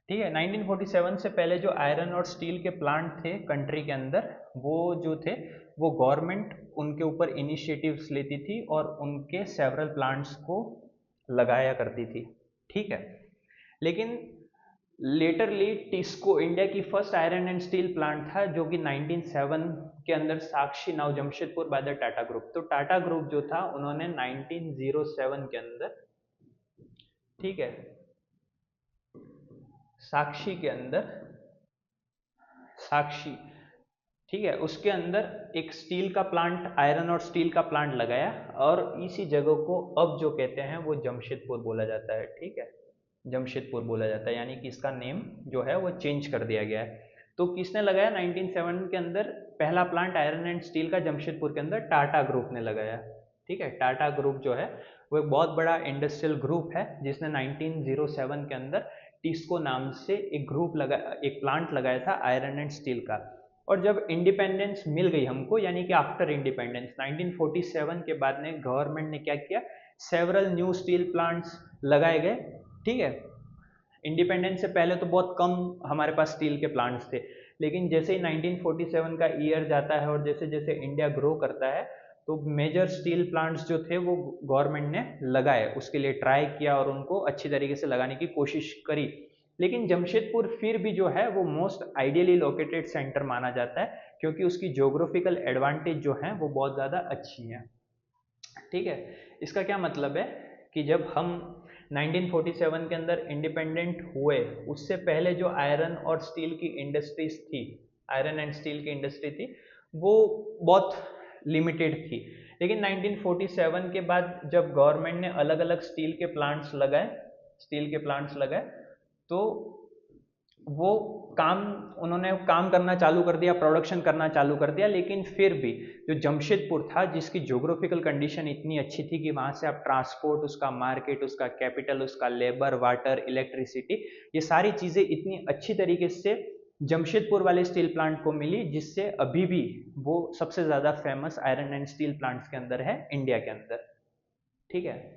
ठीक है, 1947 से पहले जो आयरन और स्टील के प्लांट थे कंट्री के अंदर, वो जो थे वो गवर्नमेंट उनके ऊपर इनिशिएटिव्स लेती थी और उनके सेवरल प्लांट्स को लगाया करती थी। ठीक है, लेकिन लेटरली टिस्को इंडिया की first iron and steel plant था जो कि 1907 के अंदर साक्षी now Jamshedpur by the Tata group. तो टाटा ग्रुप जो था उन्होंने 1907 के अंदर, ठीक है, साक्षी के अंदर, साक्षी, ठीक है, उसके अंदर एक स्टील का प्लांट, आयरन और स्टील का प्लांट लगाया और इसी जगह को अब जो कहते हैं वो जमशेदपुर बोला जाता है। ठीक है, जमशेदपुर बोला जाता है, यानी कि इसका नेम जो है वो चेंज कर दिया गया है। तो किसने लगाया 1907 के अंदर पहला प्लांट आयरन एंड स्टील का जमशेदपुर के अंदर, टाटा ग्रुप ने लगाया। ठीक है, टाटा ग्रुप जो है वो एक बहुत बड़ा इंडस्ट्रियल ग्रुप है जिसने 1907 के अंदर टिस्को नाम से एक ग्रुप लगा, एक प्लांट लगाया था आयरन एंड स्टील का। और जब इंडिपेंडेंस मिल गई हमको, यानी कि आफ्टर इंडिपेंडेंस 1947 के बाद ने गवर्नमेंट ने क्या किया, सेवरल न्यू स्टील प्लांट्स लगाए गए। ठीक है, इंडिपेंडेंस से पहले तो बहुत कम हमारे पास स्टील के प्लांट्स थे, लेकिन जैसे ही 1947 का ईयर जाता है और जैसे जैसे इंडिया ग्रो करता है तो मेजर स्टील प्लांट्स जो थे वो गवर्नमेंट ने लगाए, उसके लिए ट्राई किया और उनको अच्छी तरीके से लगाने की कोशिश करी। लेकिन जमशेदपुर फिर भी जो है वो मोस्ट आइडियली लोकेटेड सेंटर माना जाता है, क्योंकि उसकी ज्योग्राफिकल एडवांटेज जो है वो बहुत ज़्यादा अच्छी है। ठीक है, इसका क्या मतलब है कि जब हम 1947 के अंदर इंडिपेंडेंट हुए, उससे पहले जो आयरन और स्टील की इंडस्ट्रीज थी, आयरन एंड स्टील की इंडस्ट्री थी, वो बहुत लिमिटेड थी। लेकिन 1947 के बाद जब गवर्नमेंट ने अलग अलग स्टील के प्लांट्स लगाए, तो वो उन्होंने काम करना चालू कर दिया, प्रोडक्शन करना चालू कर दिया। लेकिन फिर भी जो जमशेदपुर था, जिसकी ज्योग्राफिकल कंडीशन इतनी अच्छी थी कि वहां से आप ट्रांसपोर्ट, उसका मार्केट, उसका कैपिटल, उसका लेबर, वाटर, इलेक्ट्रिसिटी, ये सारी चीजें इतनी अच्छी तरीके से जमशेदपुर वाले स्टील प्लांट को मिली, जिससे अभी भी वो सबसे ज्यादा famous iron and steel plants के अंदर है इंडिया के अंदर। ठीक है,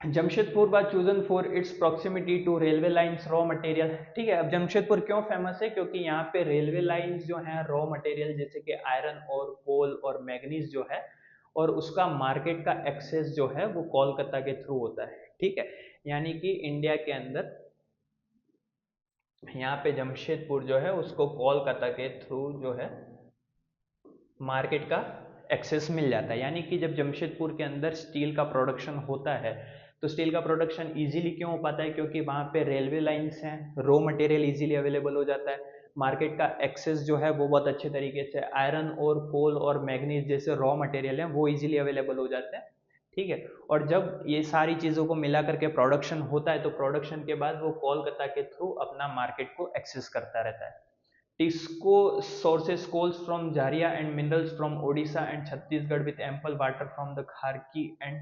Jamshedpur was chosen for its proximity to railway lines, raw material। ठीक है, अब जमशेदपुर क्यों फेमस है? क्योंकि यहाँ पे रेलवे लाइंस जो हैं, रॉ मटेरियल जैसे कि आयरन और कोल और मैग्नीज जो है, और उसका मार्केट का एक्सेस जो है वो कोलकाता के थ्रू होता है। ठीक है, यानी कि इंडिया के अंदर यहाँ पे जमशेदपुर जो है उसको कोलकाता के थ्रू जो है मार्केट का एक्सेस मिल जाता है। यानी कि जब जमशेदपुर के अंदर स्टील का प्रोडक्शन होता है, तो स्टील का प्रोडक्शन इजीली क्यों हो पाता है? क्योंकि वहाँ पे रेलवे लाइंस हैं, रॉ मटेरियल इजीली अवेलेबल हो जाता है, मार्केट का एक्सेस जो है वो बहुत अच्छे तरीके से, आयरन और कोल और मैग्नीज जैसे रॉ मटेरियल हैं वो इजीली अवेलेबल हो जाते हैं। ठीक है, और जब ये सारी चीज़ों को मिला करके प्रोडक्शन होता है, तो प्रोडक्शन के बाद वो कोलकाता के थ्रू अपना मार्केट को एक्सेस करता रहता है। TISCO sources coals from Jharia and minerals from Odisha and Chhattisgarh with ample water from the Kharki and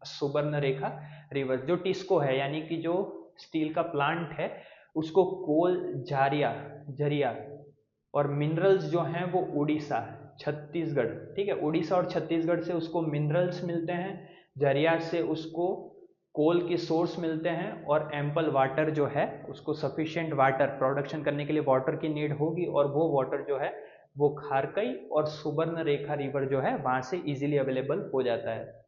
Subarnarekha rivers। जो टिस्को है, यानी कि जो स्टील का प्लांट है, उसको कोल, झरिया और मिनरल्स जो हैं वो उड़ीसा, छत्तीसगढ़, ठीक है, उड़ीसा और छत्तीसगढ़ से उसको मिनरल्स मिलते हैं, झरिया से उसको कोल के सोर्स मिलते हैं, और एम्पल वाटर जो है उसको सफिशिएंट वाटर प्रोडक्शन करने के लिए वाटर की नीड होगी, और वो वाटर जो है वो खारकई और सुबर्ण रेखा रिवर जो है वहां से इजीली अवेलेबल हो जाता है।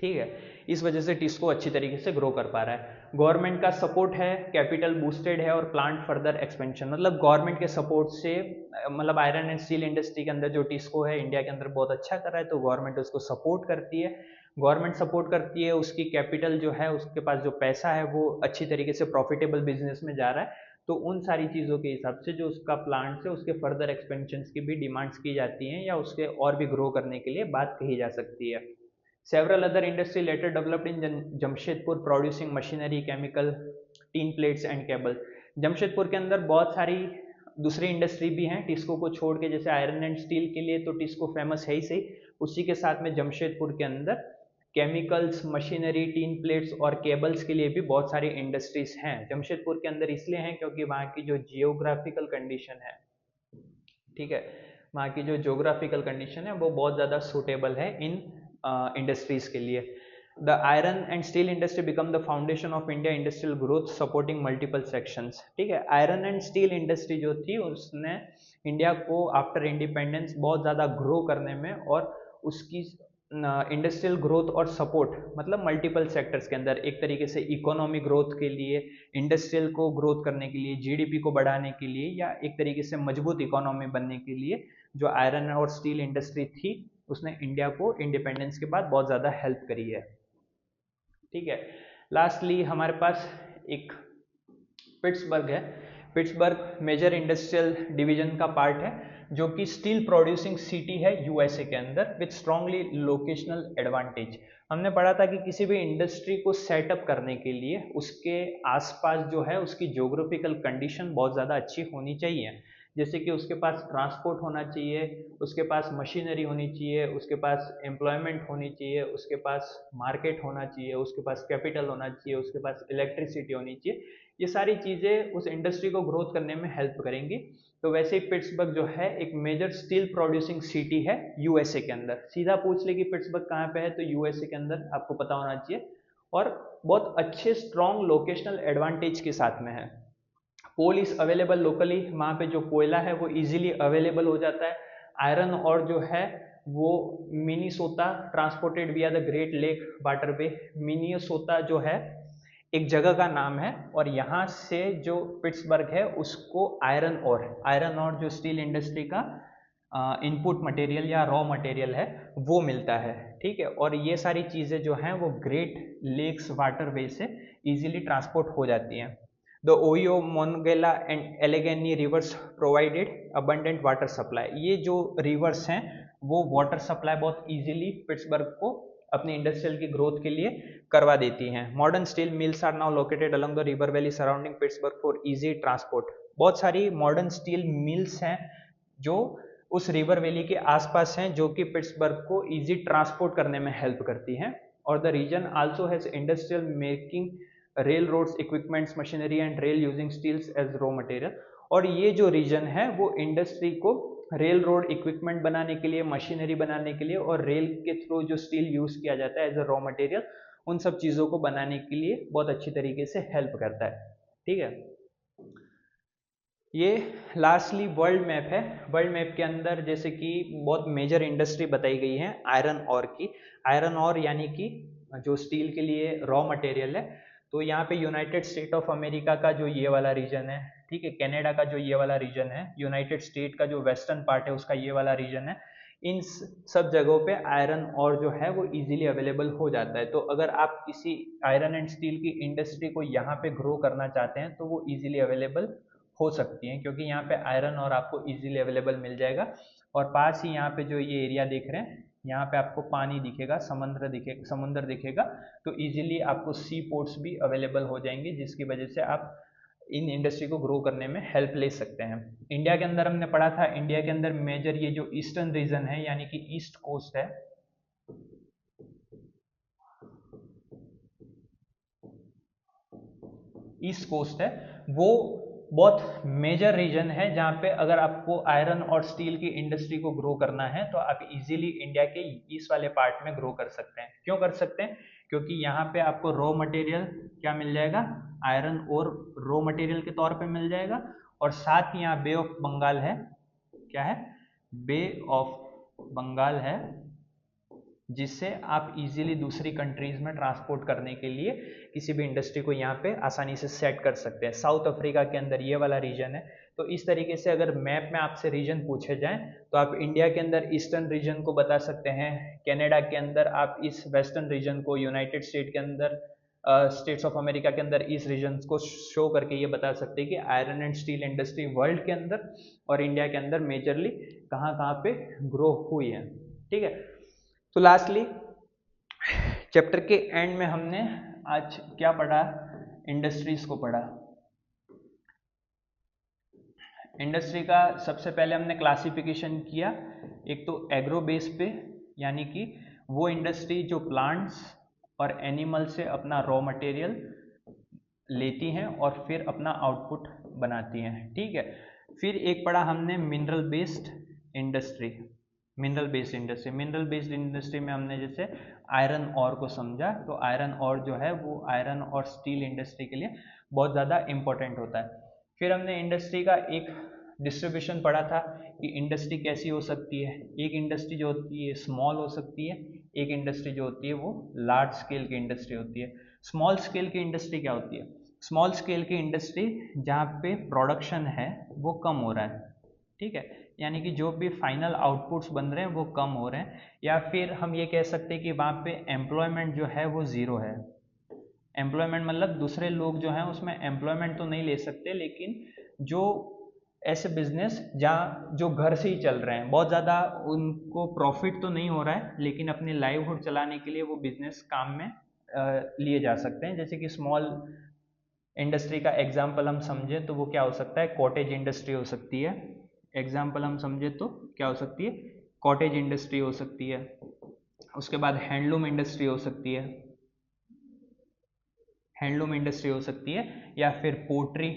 ठीक है, इस वजह से टिस्को अच्छी तरीके से ग्रो कर पा रहा है। गवर्नमेंट का सपोर्ट है, कैपिटल बूस्टेड है और प्लांट फर्दर एक्सपेंशन, मतलब गवर्नमेंट के सपोर्ट से, मतलब आयरन एंड स्टील इंडस्ट्री के अंदर जो टिस्को है इंडिया के अंदर बहुत अच्छा कर रहा है, तो गवर्नमेंट उसको सपोर्ट करती है। गवर्नमेंट सपोर्ट करती है, उसकी कैपिटल जो है, उसके पास जो पैसा है वो अच्छी तरीके से प्रॉफिटेबल बिजनेस में जा रहा है, तो उन सारी चीज़ों के हिसाब से जो उसका प्लांट है उसके फर्दर एक्सपेंशन की भी डिमांड्स की जाती हैं, या उसके और भी ग्रो करने के लिए बात कही जा सकती है। Several other industry later developed in Jamshedpur producing machinery, chemical, tin plates and cable। Jamshedpur के अंदर बहुत सारी दूसरी इंडस्ट्री भी हैं टिस्को को छोड़ के, जैसे आयरन एंड स्टील के लिए तो टिस्को फेमस है ही सही, उसी के साथ में जमशेदपुर के अंदर केमिकल्स, मशीनरी, टीन प्लेट्स और केबल्स के लिए भी बहुत सारी इंडस्ट्रीज हैं। जमशेदपुर के अंदर इसलिए हैं क्योंकि वहाँ की जो जियोग्राफिकल कंडीशन है, ठीक है, वहाँ की जो ज्योग्राफिकल कंडीशन है वो बहुत ज़्यादा सूटेबल है इन इंडस्ट्रीज के लिए। The iron and steel industry become the foundation of India industrial growth supporting multiple sections. ठीक है, आयरन एंड स्टील इंडस्ट्री जो थी उसने इंडिया को आफ्टर इंडिपेंडेंस बहुत ज़्यादा ग्रो करने में, और उसकी इंडस्ट्रियल ग्रोथ और सपोर्ट, मतलब मल्टीपल सेक्टर्स के अंदर, एक तरीके से इकोनॉमी ग्रोथ के लिए, इंडस्ट्रियल को ग्रोथ करने के लिए, जीडीपी को बढ़ाने के लिए, या एक तरीके से मजबूत इकोनॉमी बनने के लिए जो आयरन और स्टील इंडस्ट्री थी उसने इंडिया को इंडिपेंडेंस के बाद बहुत ज़्यादा हेल्प करी है। ठीक है, लास्टली हमारे पास एक पिट्सबर्ग है। पिट्सबर्ग मेजर इंडस्ट्रियल डिवीजन का पार्ट है, जो कि स्टील प्रोड्यूसिंग सिटी है यूएसए के अंदर विथ स्ट्रांगली लोकेशनल एडवांटेज। हमने पढ़ा था कि किसी भी इंडस्ट्री को सेटअप करने के लिए उसके आसपास जो है उसकी ज्योग्राफिकल कंडीशन बहुत ज़्यादा अच्छी होनी चाहिए, जैसे कि उसके पास ट्रांसपोर्ट होना चाहिए, उसके पास मशीनरी होनी चाहिए, उसके पास एम्प्लॉयमेंट होनी चाहिए, उसके पास मार्केट होना चाहिए, उसके पास कैपिटल होना चाहिए, उसके पास इलेक्ट्रिसिटी होनी चाहिए। ये सारी चीज़ें उस इंडस्ट्री को ग्रोथ करने में हेल्प करेंगी। तो वैसे ही पिट्सबर्ग जो है एक मेजर स्टील प्रोड्यूसिंग सिटी है यूएसए के अंदर। सीधा पूछ ले कि पिट्सबर्ग कहाँ पे है, तो यूएसए के अंदर आपको पता होना चाहिए, और बहुत अच्छे स्ट्रॉन्ग लोकेशनल एडवांटेज के साथ में है। कोल इज अवेलेबल लोकली, वहाँ पे जो कोयला है वो इजीली अवेलेबल हो जाता है। आयरन और जो है वो मिनीसोटा ट्रांसपोर्टेड विया the great lake waterway. Minnesota जो है एक जगह का नाम है, और यहाँ से जो पिट्सबर्ग है उसको आयरन और जो स्टील इंडस्ट्री का इनपुट मटेरियल या रॉ मटेरियल है वो मिलता है, ठीक है। और ये सारी चीज़ें जो हैं वो ग्रेट लेक्स वाटरवे से इजीली ट्रांसपोर्ट हो जाती हैं। The Ohio, Monongahela and Allegheny rivers provided abundant water supply. ये जो रिवर्स हैं वो वाटर सप्लाई बहुत इजीली पिट्सबर्ग को अपनी इंडस्ट्रियल की ग्रोथ के लिए करवा देती हैं। Modern steel mills are now located along the river valley surrounding Pittsburgh for easy transport. बहुत सारी मॉडर्न स्टील मिल्स हैं जो उस रिवर वैली के आसपास हैं, जो कि पिट्सबर्ग को इजी ट्रांसपोर्ट करने में हेल्प करती हैं। और the region also has industrial making rail roads, equipments, machinery and rail using steels as raw material. और ये जो रीजन है वो इंडस्ट्री को रेल रोड इक्विपमेंट बनाने के लिए, मशीनरी बनाने के लिए और रेल के थ्रू जो स्टील यूज किया जाता है एज अ रॉ मटेरियल, उन सब चीज़ों को बनाने के लिए बहुत अच्छी तरीके से हेल्प करता है, ठीक है। ये लास्टली वर्ल्ड मैप है। वर्ल्ड मैप के अंदर जैसे कि बहुत मेजर इंडस्ट्री बताई गई है आयरन ऑर की। आयरन ऑर यानी कि जो स्टील के लिए रॉ मटेरियल है, तो यहाँ पे यूनाइटेड स्टेट ऑफ अमेरिका का जो ये वाला रीजन है, ठीक है, कनाडा का जो ये वाला रीजन है, यूनाइटेड स्टेट का जो वेस्टर्न पार्ट है उसका ये वाला रीजन है, इन सब जगहों पे आयरन और जो है वो इजीली अवेलेबल हो जाता है। तो अगर आप किसी आयरन एंड स्टील की इंडस्ट्री को यहाँ पे ग्रो करना चाहते हैं तो वो इजीली अवेलेबल हो सकती हैं, क्योंकि यहाँ पे आयरन और आपको इजीली अवेलेबल मिल जाएगा। और पास ही यहाँ पे जो ये एरिया देख रहे हैं, यहाँ पे आपको पानी दिखेगा, समुद्र दिखेगा, तो इजीली आपको सी पोर्ट्स भी अवेलेबल हो जाएंगे, जिसकी वजह से आप इन इंडस्ट्री को ग्रो करने में हेल्प ले सकते हैं। इंडिया के अंदर हमने पढ़ा था, इंडिया के अंदर मेजर ये जो ईस्टर्न रीजन है यानी कि ईस्ट कोस्ट है, ईस्ट कोस्ट है, वो बहुत मेजर रीजन है जहाँ पे अगर आपको आयरन और स्टील की इंडस्ट्री को ग्रो करना है तो आप इजीली इंडिया के ईस्ट वाले पार्ट में ग्रो कर सकते हैं। क्यों कर सकते हैं? क्योंकि यहाँ पे आपको रॉ मटेरियल क्या मिल जाएगा, आयरन और रॉ मटेरियल के तौर पे मिल जाएगा, और साथ ही यहाँ बे ऑफ बंगाल है। क्या है? बे ऑफ बंगाल है, जिससे आप इजीली दूसरी कंट्रीज में ट्रांसपोर्ट करने के लिए किसी भी इंडस्ट्री को यहाँ पे आसानी से सेट कर सकते हैं। साउथ अफ्रीका के अंदर ये वाला रीजन है। तो इस तरीके से अगर मैप में आपसे रीजन पूछे जाएं तो आप इंडिया के अंदर ईस्टर्न रीजन को बता सकते हैं, कनाडा के अंदर आप इस वेस्टर्न रीजन को, यूनाइटेड स्टेट के अंदर स्टेट्स ऑफ अमेरिका के अंदर इस रीजन को शो करके ये बता सकते हैं कि iron and steel industry world के अंदर और इंडिया के अंदर मेजरली कहाँ कहाँ पे ग्रो हुई है, ठीक है। तो लास्टली चैप्टर के एंड में हमने आज क्या पढ़ा? इंडस्ट्रीज को पढ़ा। इंडस्ट्री का सबसे पहले हमने क्लासिफिकेशन किया, एक तो एग्रो बेस पे, यानी कि वो इंडस्ट्री जो प्लांट्स और एनिमल से अपना रॉ मटेरियल लेती हैं और फिर अपना आउटपुट बनाती हैं, ठीक है। फिर एक पढ़ा हमने mineral based industry. Mineral based industry में हमने जैसे आयरन ऑर को समझा, तो आयरन ऑर जो है वो आयरन और स्टील इंडस्ट्री के लिए बहुत ज़्यादा इम्पोर्टेंट होता है। फिर हमने इंडस्ट्री का एक डिस्ट्रीब्यूशन पढ़ा था कि इंडस्ट्री कैसी हो सकती है। एक इंडस्ट्री जो होती है स्मॉल हो सकती है, एक इंडस्ट्री जो होती है वो लार्ज स्केल की इंडस्ट्री होती है। स्मॉल स्केल की इंडस्ट्री क्या होती है? स्मॉल स्केल की इंडस्ट्री जहाँ पे प्रोडक्शन है वो कम हो रहा है, ठीक है, यानी कि जो भी फाइनल आउटपुट्स बन रहे हैं वो कम हो रहे हैं, या फिर हम ये कह सकते हैं कि वहाँ पे एम्प्लॉयमेंट जो है वो ज़ीरो है। एम्प्लॉयमेंट मतलब दूसरे लोग जो हैं उसमें एम्प्लॉयमेंट तो नहीं ले सकते, लेकिन जो ऐसे बिजनेस जहाँ जो घर से ही चल रहे हैं, बहुत ज़्यादा उनको प्रॉफिट तो नहीं हो रहा है, लेकिन अपनी लाइवहुड चलाने के लिए वो बिजनेस काम में लिए जा सकते हैं। जैसे कि स्मॉल इंडस्ट्री का एग्जाम्पल हम समझे तो वो क्या हो सकता है? कॉटेज इंडस्ट्री हो सकती है। एग्जाम्पल हम समझे तो क्या हो सकती है? कॉटेज इंडस्ट्री हो सकती है। उसके बाद हैंडलूम इंडस्ट्री हो सकती है, हैंडलूम इंडस्ट्री हो सकती है, या फिर पोट्री,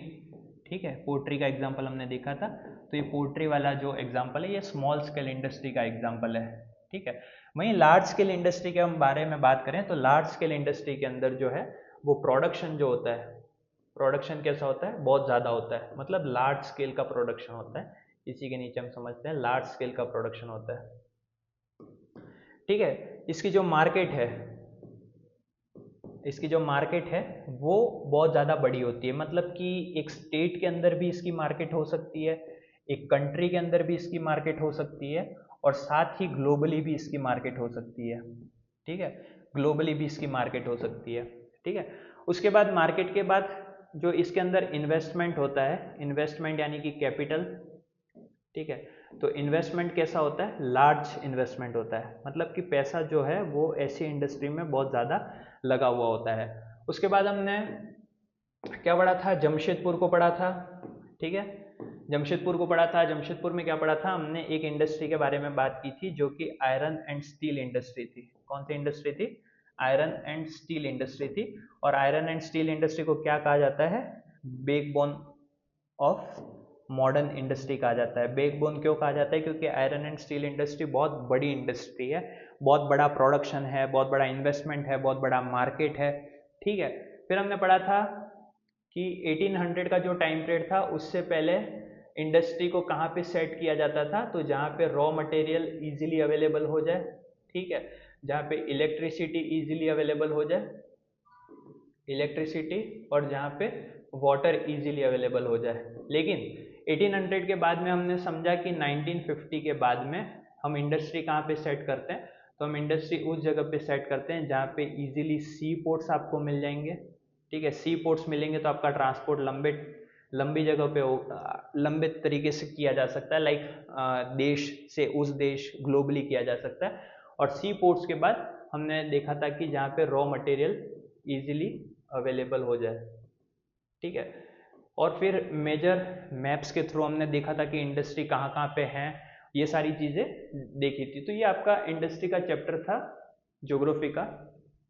ठीक है, पोट्री का एग्जाम्पल हमने देखा था। तो ये पोट्री वाला जो एग्जाम्पल है ये स्मॉल स्केल इंडस्ट्री का एग्जाम्पल है, ठीक है। वहीं लार्ज स्केल इंडस्ट्री के हम बारे में बात करें तो लार्ज स्केल इंडस्ट्री के अंदर जो है वो प्रोडक्शन जो होता है, प्रोडक्शन कैसा होता है? बहुत ज़्यादा होता है, मतलब लार्ज स्केल का प्रोडक्शन होता है। इसी के नीचे हम समझते हैं लार्ज स्केल का प्रोडक्शन होता है, ठीक है। इसकी जो मार्केट है, इसकी जो मार्केट है वो बहुत ज़्यादा बड़ी होती है, मतलब कि एक स्टेट के अंदर भी इसकी मार्केट हो सकती है, एक कंट्री के अंदर भी इसकी मार्केट हो सकती है, और साथ ही ग्लोबली भी इसकी मार्केट हो सकती है। ठीक है, ग्लोबली भी इसकी मार्केट हो सकती है। ठीक है, उसके बाद मार्केट के बाद जो इसके अंदर इन्वेस्टमेंट होता है, इन्वेस्टमेंट यानी कि कैपिटल। ठीक है, तो इन्वेस्टमेंट कैसा होता है, लार्ज इन्वेस्टमेंट होता है, मतलब कि पैसा जो है वो ऐसी इंडस्ट्री में बहुत ज़्यादा लगा हुआ होता है। उसके बाद हमने क्या पढ़ा था, जमशेदपुर को पढ़ा था। ठीक है, जमशेदपुर को पढ़ा था। जमशेदपुर में क्या पढ़ा था हमने, एक इंडस्ट्री के बारे में बात की थी जो कि आयरन एंड स्टील इंडस्ट्री थी। कौन सी इंडस्ट्री थी, आयरन एंड स्टील इंडस्ट्री थी। और आयरन एंड स्टील इंडस्ट्री को क्या कहा जाता है, बैकबोन ऑफ मॉडर्न इंडस्ट्री कहा जाता है। बैकबोन क्यों कहा जाता है, क्योंकि आयरन एंड स्टील इंडस्ट्री बहुत बड़ी इंडस्ट्री है, बहुत बड़ा प्रोडक्शन है, बहुत बड़ा इन्वेस्टमेंट है, बहुत बड़ा मार्केट है। ठीक है, फिर हमने पढ़ा था कि 1800 का जो टाइम पीरियड था उससे पहले इंडस्ट्री को कहाँ पे सेट किया जाता था, तो जहाँ पे रॉ मटेरियल इजीली अवेलेबल हो जाए। ठीक है, जहाँ पे इलेक्ट्रिसिटी इजीली अवेलेबल हो जाए, इलेक्ट्रिसिटी, और जहाँ पे वाटर इजीली अवेलेबल हो जाए। लेकिन 1800 के बाद में हमने समझा कि 1950 के बाद में हम इंडस्ट्री कहाँ पे सेट करते हैं, तो हम इंडस्ट्री उस जगह पे सेट करते हैं जहाँ पे इजीली सी पोर्ट्स आपको मिल जाएंगे। ठीक है, सी पोर्ट्स मिलेंगे तो आपका ट्रांसपोर्ट लंबी जगह पे लंबे तरीके से किया जा सकता है, लाइक देश से उस देश ग्लोबली किया जा सकता है। और सी पोर्ट्स के बाद हमने देखा था कि जहाँ पे रॉ मटेरियल इजीली अवेलेबल हो जाए। ठीक है, और फिर मेजर मैप्स के थ्रू हमने देखा था कि इंडस्ट्री कहाँ कहाँ पे हैं, ये सारी चीज़ें देखी थी। तो ये आपका इंडस्ट्री का चैप्टर था ज्योग्राफी का।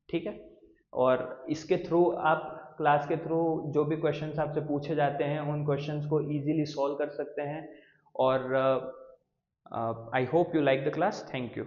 ठीक है, और इसके थ्रू आप क्लास के थ्रू जो भी क्वेश्चंस आपसे पूछे जाते हैं उन क्वेश्चंस को इजीली सॉल्व कर सकते हैं। और I hope you like the class. Thank you.